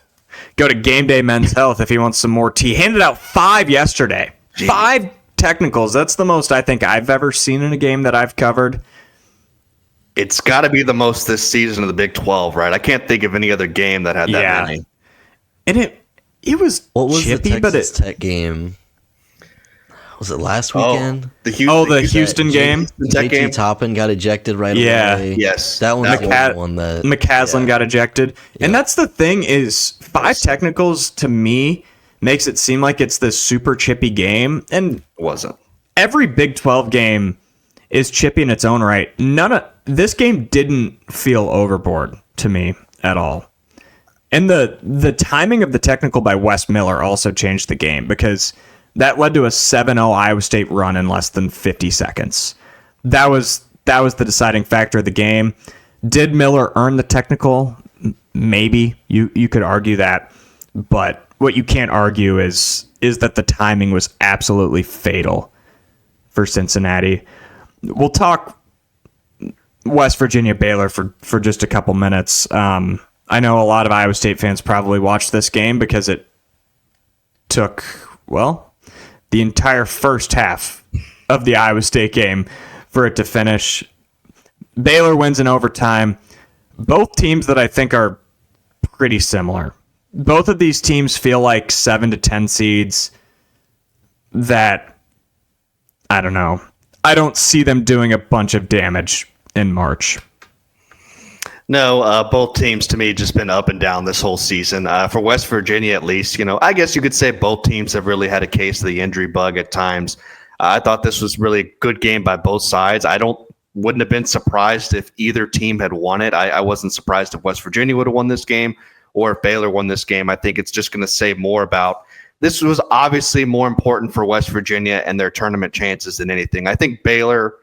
go to Game Day Men's Health if he wants some more tea. Handed out 5 yesterday. Jeez. 5 technicals. That's the most I think I've ever seen in a game that I've covered. It's got to be the most this season of the Big 12, right? I can't think of any other game that had that many. And it was what was chippy, the Texas Tech game? Was it last weekend? The Houston game. JT Toppin got ejected right away. Yes. That one's the one that McCaslin got ejected. Yeah. And that's the thing is 5 technicals to me makes it seem like it's this super chippy game. And it wasn't. Every Big 12 game is chippy in its own right. This game didn't feel overboard to me at all. And the timing of the technical by Wes Miller also changed the game because that led to a 7-0 Iowa State run in less than 50 seconds. That was the deciding factor of the game. Did Miller earn the technical? Maybe. You could argue that. But what you can't argue is that the timing was absolutely fatal for Cincinnati. We'll talk West Virginia Baylor for just a couple minutes. I know a lot of Iowa State fans probably watched this game because it took, the entire first half of the Iowa State game for it to finish. Baylor wins in overtime. Both teams that I think are pretty similar. Both of these teams feel like 7 to 10 seeds that, I don't know. I don't see them doing a bunch of damage in March. No, both teams to me just been up and down this whole season. For West Virginia, at least, I guess you could say both teams have really had a case of the injury bug at times. I thought this was really a good game by both sides. Wouldn't have been surprised if either team had won it. I wasn't surprised if West Virginia would have won this game or if Baylor won this game. I think it's just going to say more about this was obviously more important for West Virginia and their tournament chances than anything. I think Baylor.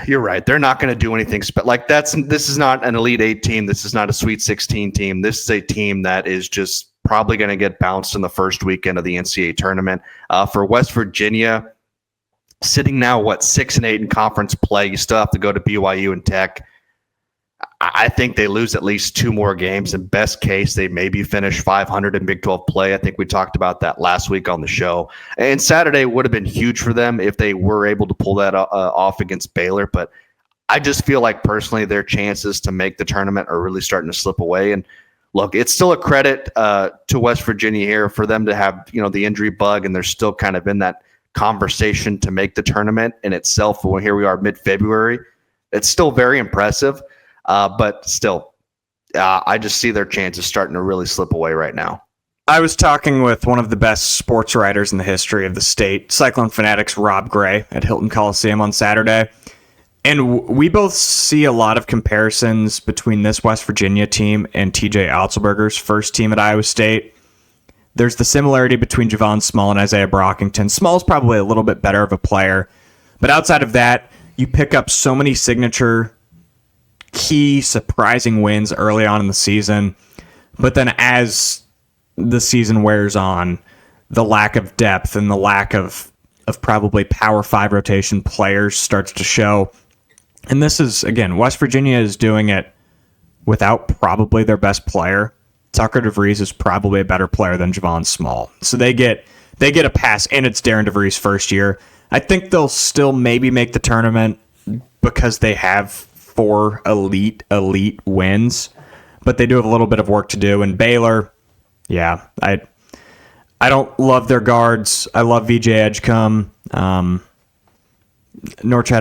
You're right. They're not going to do anything. This is not an Elite 8 team. This is not a Sweet 16 team. This is a team that is just probably going to get bounced in the first weekend of the NCAA tournament. For West Virginia, sitting now, 6-8 in conference play, you still have to go to BYU and Tech. I think they lose at least 2 more games. In best case, they maybe finish 500 in Big 12 play. I think we talked about that last week on the show. And Saturday would have been huge for them if they were able to pull that off against Baylor. But I just feel like personally their chances to make the tournament are really starting to slip away. And look, it's still a credit to West Virginia here for them to have the injury bug, and they're still kind of in that conversation to make the tournament in itself. When here we are mid-February, it's still very impressive. But still, I just see their chances starting to really slip away right now. I was talking with one of the best sports writers in the history of the state, Cyclone Fanatics Rob Gray, at Hilton Coliseum on Saturday. And we both see a lot of comparisons between this West Virginia team and TJ Otzelberger's first team at Iowa State. There's the similarity between Javon Small and Isaiah Brockington. Small's probably a little bit better of a player. But outside of that, you pick up so many signature key surprising wins early on in the season, but then as the season wears on, the lack of depth and the lack of probably Power 5 rotation players starts to show. And this is, again, West Virginia is doing it without probably their best player. Tucker DeVries is probably a better player than Javon Small. So they get a pass, and it's Darren DeVries' first year. I think they'll still maybe make the tournament because they have 4 elite wins, but they do have a little bit of work to do. And Baylor, I don't love their guards. I love VJ Edgecombe. Norchad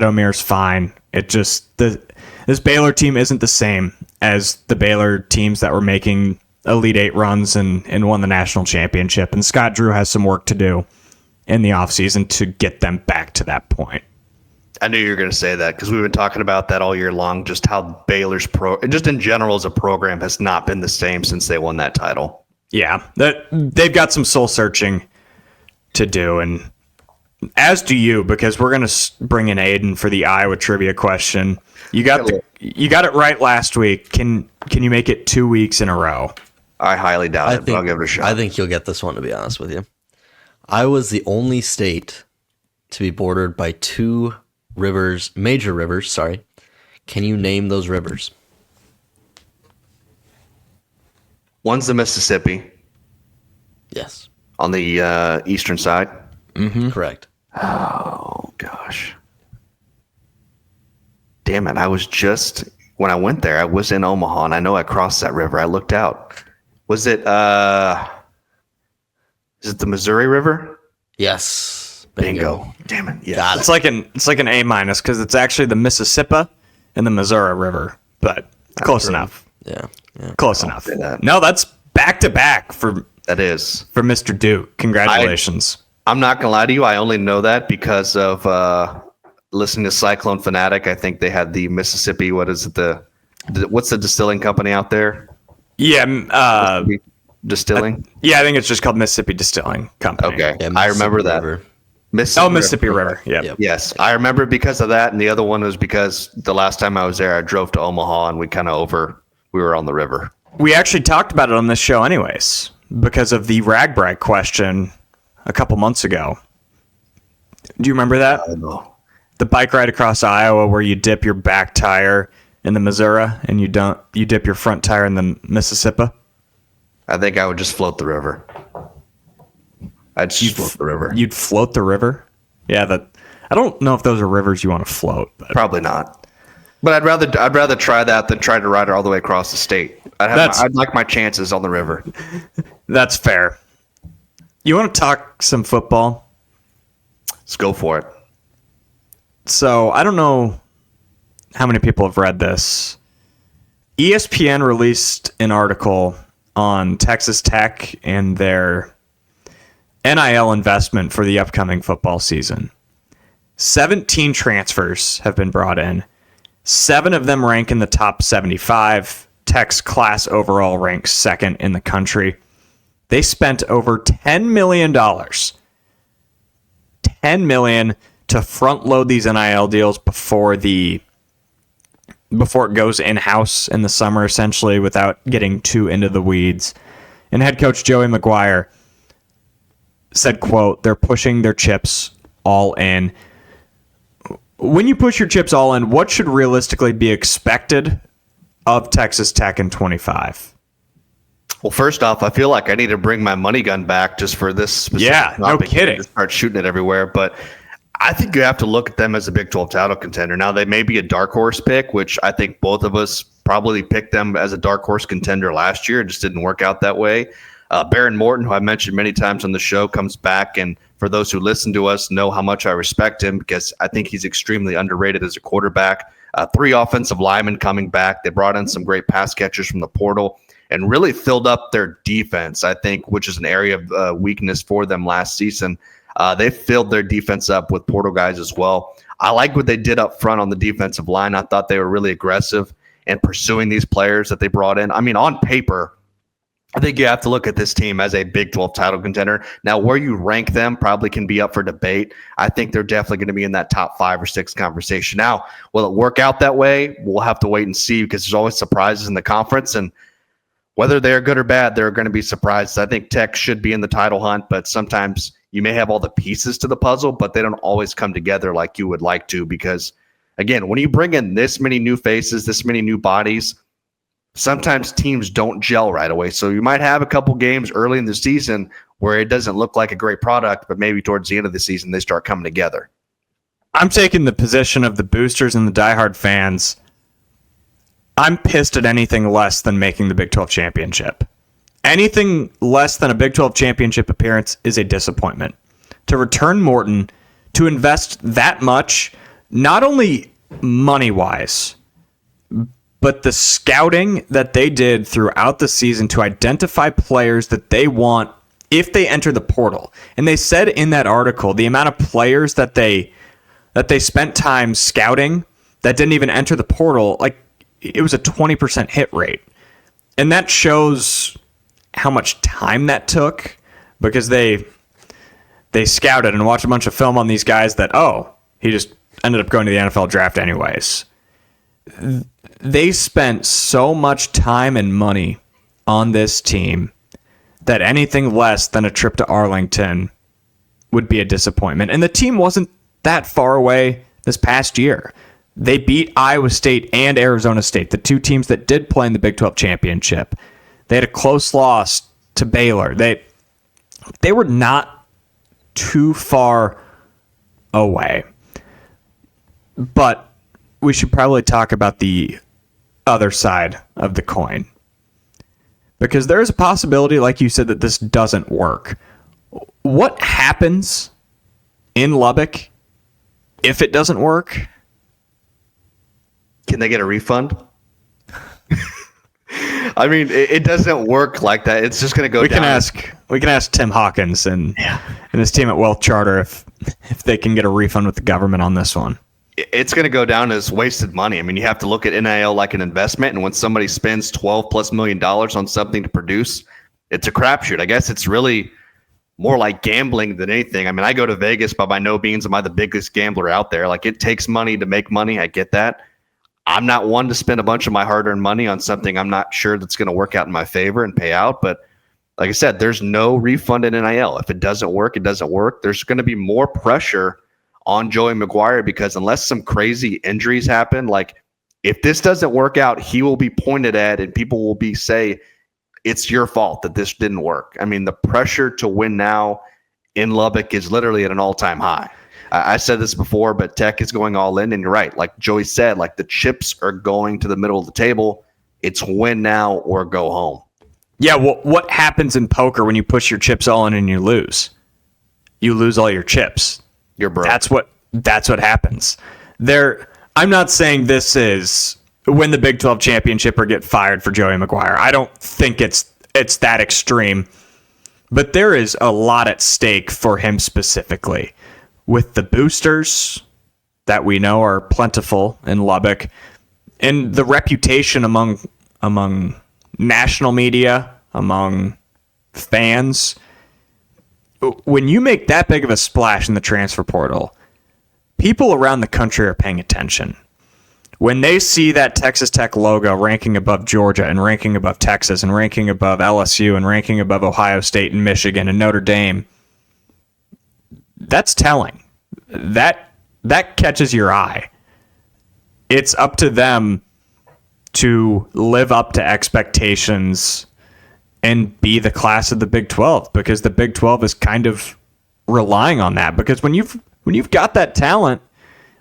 Omir's fine. It just this Baylor team isn't the same as the Baylor teams that were making Elite 8 runs and won the national championship. And Scott Drew has some work to do in the offseason to get them back to that point. I knew you were going to say that because we've been talking about that all year long, just how Baylor's just in general as a program has not been the same since they won that title. Yeah, they've got some soul searching to do, and as do you, because we're going to bring in Aiden for the Iowa trivia question. You got it right last week. Can you make it 2 weeks in a row? I highly doubt it, but I'll give it a shot. I think you'll get this one, to be honest with you. Iowa's the only state to be bordered by 2 major rivers. Can you name those rivers? One's the Mississippi. Yes. On the eastern side? Mm-hmm. Correct. Oh, gosh. Damn Yeah, man. When I went there, I was in Omaha, and I know I crossed that river. I looked out. Was it, is it the Missouri River? Yes. Bingo. Damn it. Yeah. Got it. It's like an A- because it's actually the Mississippi and the Missouri River, but close enough. Yeah. Close enough. say that. No, that's back to back for Mr. Duke. Congratulations. I'm not gonna lie to you. I only know that because of listening to Cyclone Fanatic. I think they had the Mississippi. What is it? What's the distilling company out there? Yeah. Distilling. I think it's just called Mississippi Distilling Company. Okay, Yeah, I remember that. River. Mississippi River. Yeah. Yep. Yes, I remember because of that, and the other one was because the last time I was there, I drove to Omaha, and we were on the river. We actually talked about it on this show anyways because of the RAGBRAG question a couple months ago. Do you remember that? I know. The bike ride across Iowa where you dip your back tire in the Missouri and you dip your front tire in the Mississippi? I think I would just float the river. I'd just float the river. You'd float the river? Yeah, I don't know if those are rivers you want to float, but Probably not. But I'd rather try that than try to ride it all the way across the state. I'd like my chances on the river. that's fair. You want to talk some football? Let's go for it. So I don't know how many people have read this. ESPN released an article on Texas Tech and their NIL investment for the upcoming football season. 17 transfers have been brought in. 7 of them rank in the top 75. Tech's class overall ranks second in the country. They spent over $10 million. $10 million to front load these NIL deals before it goes in-house in the summer, essentially, without getting too into the weeds. And head coach Joey McGuire said, quote, "They're pushing their chips all in." When you push your chips all in, what should realistically be expected of Texas Tech in 25? Well, first off, I feel like I need to bring my money gun back just for this specific no topic. kidding. Just start shooting it everywhere. But I think you have to look at them as a Big 12 title contender. Now, they may be a dark horse pick, which I think both of us probably picked them as a dark horse contender last year. It just didn't work out that way. Baron Morton, who I mentioned many times on the show, comes back. And for those who listen to us know how much I respect him because I think he's extremely underrated as a quarterback. 3 offensive linemen coming back. They brought in some great pass catchers from the portal and really filled up their defense, I think, which is an area of weakness for them last season. They filled their defense up with portal guys as well. I like what they did up front on the defensive line. I thought they were really aggressive in pursuing these players that they brought in. I mean, on paper, I think you have to look at this team as a Big 12 title contender. Now, where you rank them probably can be up for debate. I think they're definitely going to be in that top 5 or 6 conversation. Now, will it work out that way? We'll have to wait and see because there's always surprises in the conference. And whether they're good or bad, there are going to be surprises. I think Tech should be in the title hunt, but sometimes you may have all the pieces to the puzzle, but they don't always come together like you would like to because, again, when you bring in this many new faces, this many new bodies, sometimes teams don't gel right away. So you might have a couple games early in the season where it doesn't look like a great product, but maybe towards the end of the season, they start coming together. I'm taking the position of the boosters and the diehard fans. I'm pissed at anything less than making the Big 12 championship. Anything less than a Big 12 championship appearance is a disappointment. To return Morton, to invest that much, not only money-wise, but the scouting that they did throughout the season to identify players that they want if they enter the portal. And they said in that article the amount of players that they spent time scouting that didn't even enter the portal, like it was a 20% hit rate. And that shows how much time that took because they scouted and watched a bunch of film on these guys that, he just ended up going to the NFL draft anyways. They spent so much time and money on this team that anything less than a trip to Arlington would be a disappointment. And the team wasn't that far away this past year. They beat Iowa State and Arizona State, the 2 teams that did play in the Big 12 championship. They had a close loss to Baylor. They were not too far away. But we should probably talk about the other side of the coin. Because there is a possibility, like you said, that this doesn't work. What happens in Lubbock if it doesn't work? Can they get a refund? I mean, it doesn't work like that. It's just going to go down. We can ask Tim Hawkins and his team at WealthCharter if they can get a refund with the government on this one. It's going to go down as wasted money. I mean, you have to look at NIL like an investment, and when somebody spends $12+ million on something to produce, it's a crapshoot. I guess it's really more like gambling than anything. I mean, I go to Vegas, but by no means am I the biggest gambler out there. Like, it takes money to make money. I get that. I'm not one to spend a bunch of my hard-earned money on something I'm not sure that's going to work out in my favor and pay out. But like I said, there's no refund in NIL. If it doesn't work, it doesn't work. There's going to be more pressure on Joey McGuire because unless some crazy injuries happen, like if this doesn't work out, he will be pointed at and people will say it's your fault that this didn't work. I mean, the pressure to win now in Lubbock is literally at an all-time high. I said this before, but Tech is going all in, and you're right. Like Joey said, like the chips are going to the middle of the table. It's win now or go home. Yeah, well, what happens in poker when you push your chips all in and you lose? You lose all your chips. You're broke. That's what happens. I'm not saying this is win the Big 12 championship or get fired for Joey McGuire. I don't think it's that extreme. But there is a lot at stake for him specifically. With the boosters that we know are plentiful in Lubbock, and the reputation among national media, among fans, when you make that big of a splash in the transfer portal, people around the country are paying attention. When they see that Texas Tech logo ranking above Georgia and ranking above Texas and ranking above LSU and ranking above Ohio State and Michigan and Notre Dame, that's telling. That catches your eye. It's up to them to live up to expectations and be the class of the Big 12 because the Big 12 is kind of relying on that. Because when you've got that talent,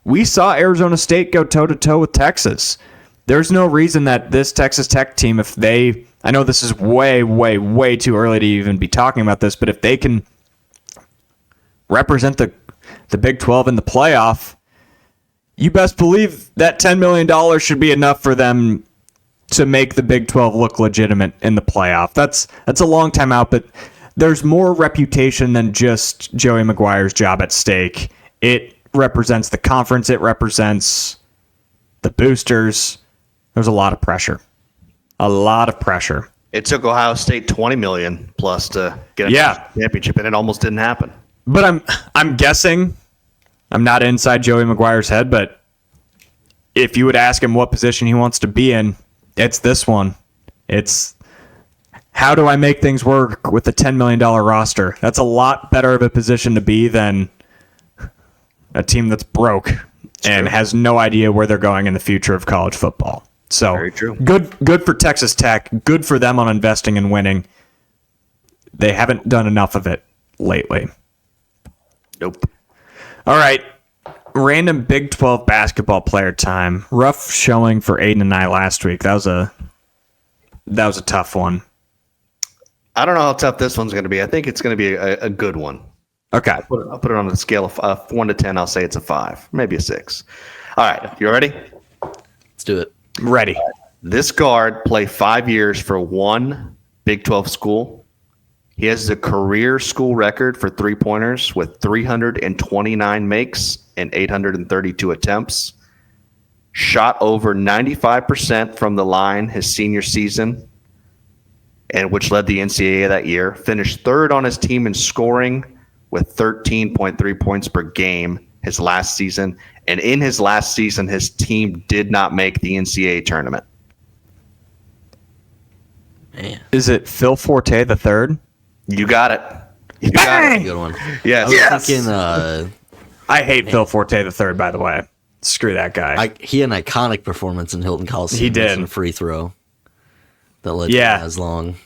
we saw Arizona State go toe-to-toe with Texas. There's no reason that this Texas Tech team, I know this is way, way, way too early to even be talking about this, but if they can represent the Big 12 in the playoff, you best believe that $10 million should be enough for them to make the Big 12 look legitimate in the playoff. That's a long time out, but there's more reputation than just Joey McGuire's job at stake. It represents the conference. It represents the boosters. There's a lot of pressure. A lot of pressure. It took Ohio State $20 million plus to get a championship, and it almost didn't happen. But I'm guessing, I'm not inside Joey McGuire's head, but if you would ask him what position he wants to be in, it's this one. It's how do I make things work with a $10 million roster? That's a lot better of a position to be than a team that's broke and has no idea where they're going in the future of college football. So very true. Good for Texas Tech. Good for them on investing and winning. They haven't done enough of it lately. Nope. All right. Random Big 12 basketball player time. Rough showing for Aiden and I last week. That was a tough one. I don't know how tough this one's going to be. I think it's going to be a good one. Okay. I'll put it on a scale of 1 to 10. I'll say it's a 5, maybe a 6. All right. You ready? Let's do it. Ready. This guard played 5 years for one Big 12 school. He has the career school record for three-pointers with 329 makes and 832 attempts. Shot over 95% from the line his senior season, and which led the NCAA that year. Finished third on his team in scoring with 13.3 points per game his last season. And in his last season, his team did not make the NCAA tournament. Man. Is it Phil Forte the third? You got it. You got it. Good one. Yes. I was thinking, I hate Phil Forte the third, by the way. Screw that guy. he had an iconic performance in Hilton Coliseum. He did. Missing a free throw that led to as long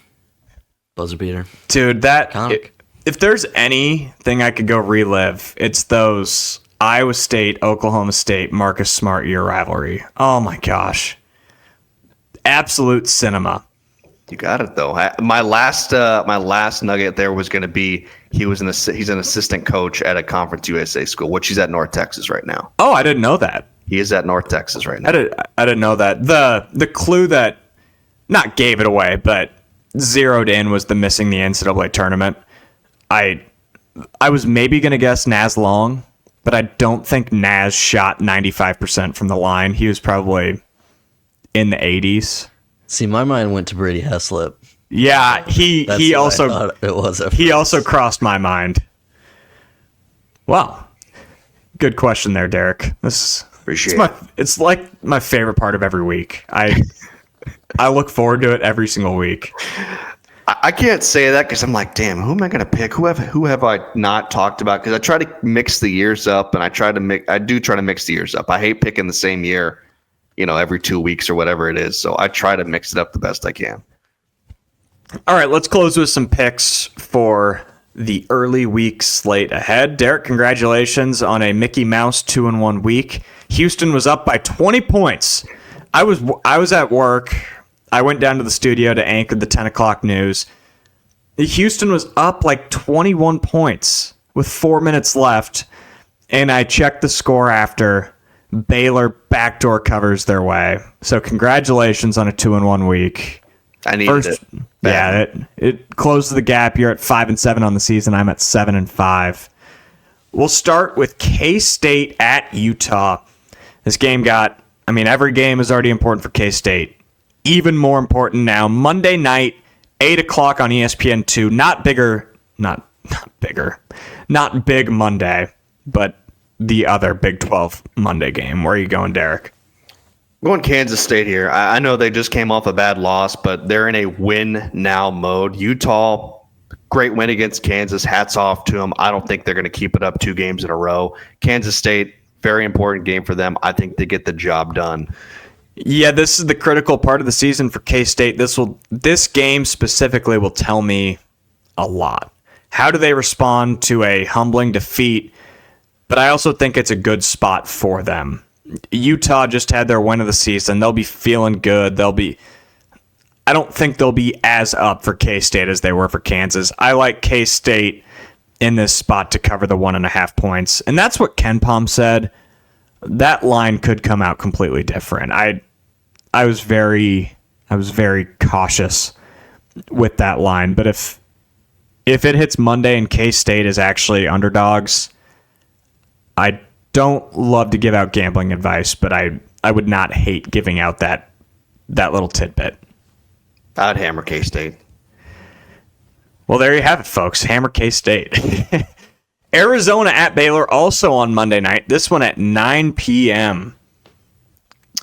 buzzer beater. Dude, Iconic. if there's anything I could go relive, it's those Iowa State, Oklahoma State, Marcus Smart year rivalry. Oh my gosh. Absolute cinema. You got it though. My last nugget there was going to be he's an assistant coach at a Conference USA school, which he's at North Texas right now. Oh, I didn't know that. He is at North Texas right now. I didn't know that. The clue that not gave it away, but zeroed in was the missing the NCAA tournament. I was maybe going to guess Naz Long, but I don't think Naz shot 95% from the line. He was probably in the 80s. See, my mind went to Brady Heslip. Yeah, he also it was. He also crossed my mind. Wow, good question there, Derek. It's like my favorite part of every week. I look forward to it every single week. I can't say that because I'm like, damn, who am I going to pick? Who have I not talked about? Because I try to mix the years up, and I do try to mix the years up. I hate picking the same year, every 2 weeks or whatever it is. So I try to mix it up the best I can. All right, let's close with some picks for the early week slate ahead. Derek, congratulations on a Mickey Mouse 2-1 week. Houston was up by 20 points. I was at work. I went down to the studio to anchor the 10 o'clock news. Houston was up like 21 points with 4 minutes left, and I checked the score after. Baylor backdoor covers their way. So congratulations on a 2-1 week. I needed it. Yeah, it closes the gap. You're at 5-7 on the season. I'm at 7-5. We'll start with K-State at Utah. This game every game is already important for K-State. Even more important now, Monday night, 8 o'clock on ESPN2. Not big Monday, but the other Big 12 Monday game. Where are you going, Derek? I'm going Kansas State here. I know they just came off a bad loss, but they're in a win-now mode. Utah, great win against Kansas. Hats off to them. I don't think they're going to keep it up 2 games in a row. Kansas State, very important game for them. I think they get the job done. Yeah, this is the critical part of the season for K-State. This game specifically will tell me a lot. How do they respond to a humbling defeat? But I also think it's a good spot for them. Utah just had their win of the season. They'll be feeling good. I don't think they'll be as up for K-State as they were for Kansas. I like K-State in this spot to cover the 1.5 points. And that's what Ken Pom said. That line could come out completely different. I was very cautious with that line, but if it hits Monday and K-State is actually underdogs, I don't love to give out gambling advice, but I would not hate giving out that little tidbit. I'd hammer K-State. Well, there you have it, folks. Hammer K-State. Arizona at Baylor, also on Monday night. This one at 9 p.m.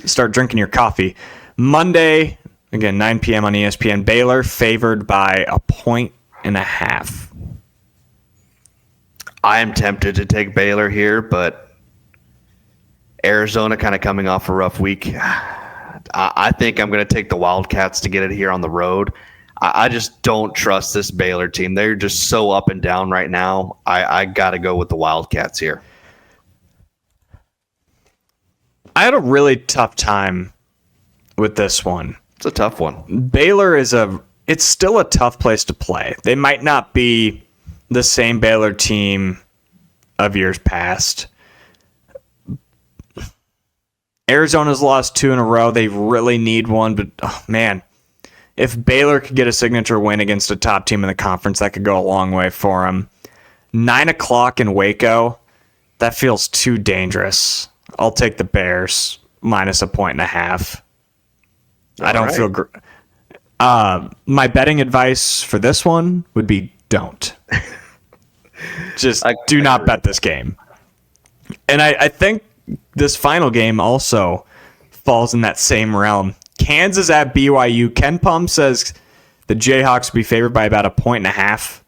Start drinking your coffee. Monday, again, 9 p.m. on ESPN. Baylor favored by 1.5. I am tempted to take Baylor here, but Arizona kind of coming off a rough week. I think I'm going to take the Wildcats to get it here on the road. I just don't trust this Baylor team. They're just so up and down right now. I got to go with the Wildcats here. I had a really tough time with this one. It's a tough one. Baylor it's still a tough place to play. They might not be the same Baylor team of years past. Arizona's lost 2 in a row. They really need one, but man, if Baylor could get a signature win against a top team in the conference, that could go a long way for them. 9 o'clock in Waco, that feels too dangerous. I'll take the Bears minus 1.5. I don't feel great. My betting advice for this one would be don't. Just do not bet this game. And I think this final game also falls in that same realm. Kansas at BYU. Ken Pom says the Jayhawks will be favored by about 1.5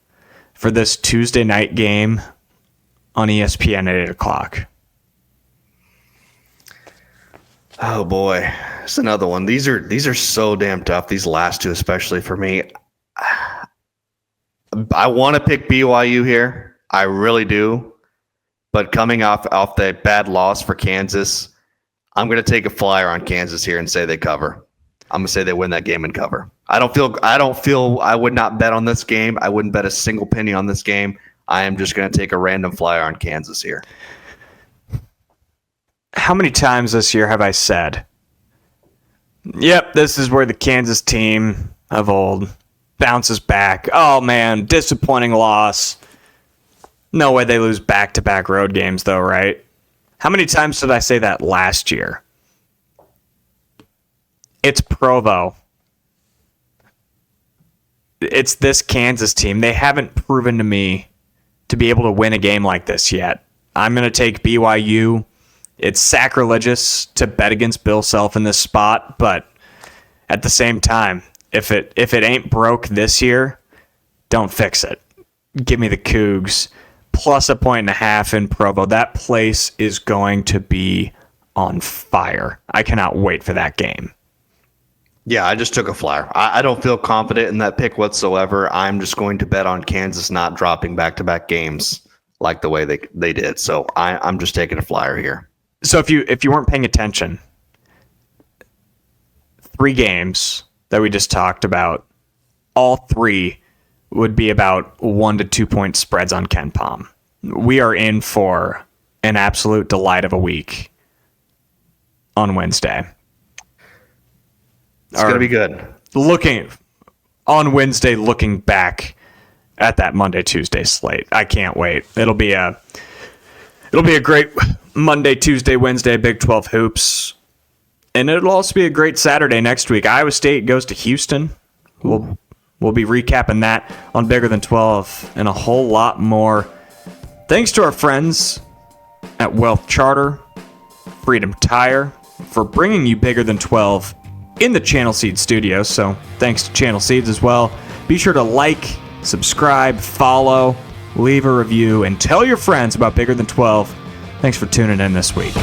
for this Tuesday night game on ESPN at 8 o'clock. Oh boy, it's another one. These are so damn tough. These last 2, especially for me. I want to pick BYU here. I really do. But coming off the bad loss for Kansas, I'm going to take a flyer on Kansas here and say they cover. I'm going to say they win that game and cover. I don't feel I would not bet on this game. I wouldn't bet a single penny on this game. I am just going to take a random flyer on Kansas here. How many times this year have I said, yep, this is where the Kansas team of old bounces back. Oh, man, disappointing loss. No way they lose back-to-back road games, though, right? How many times did I say that last year? It's Provo. It's this Kansas team. They haven't proven to me to be able to win a game like this yet. I'm going to take BYU. It's sacrilegious to bet against Bill Self in this spot, but at the same time, if it ain't broke this year, don't fix it. Give me the Cougs plus 1.5 in Provo. That place is going to be on fire. I cannot wait for that game. Yeah, I just took a flyer. I don't feel confident in that pick whatsoever. I'm just going to bet on Kansas not dropping back-to-back games like the way they did. So I'm just taking a flyer here. So if you weren't paying attention, 3 games that we just talked about, all 3 would be about 1 to 2 point spreads on Ken Pom. We are in for an absolute delight of a week on Wednesday. It's going to be good. Looking back at that Monday, Tuesday slate. I can't wait. It'll be a great Monday, Tuesday, Wednesday, Big 12 hoops. And it'll also be a great Saturday next week. Iowa State goes to Houston. We'll be recapping that on Bigger Than 12 and a whole lot more. Thanks to our friends at WealthCharter, Freedom Tire, for bringing you Bigger Than 12 in the Channel Seed studio. So thanks to Channel Seeds as well. Be sure to like, subscribe, follow, leave a review, and tell your friends about Bigger Than 12. Thanks for tuning in this week.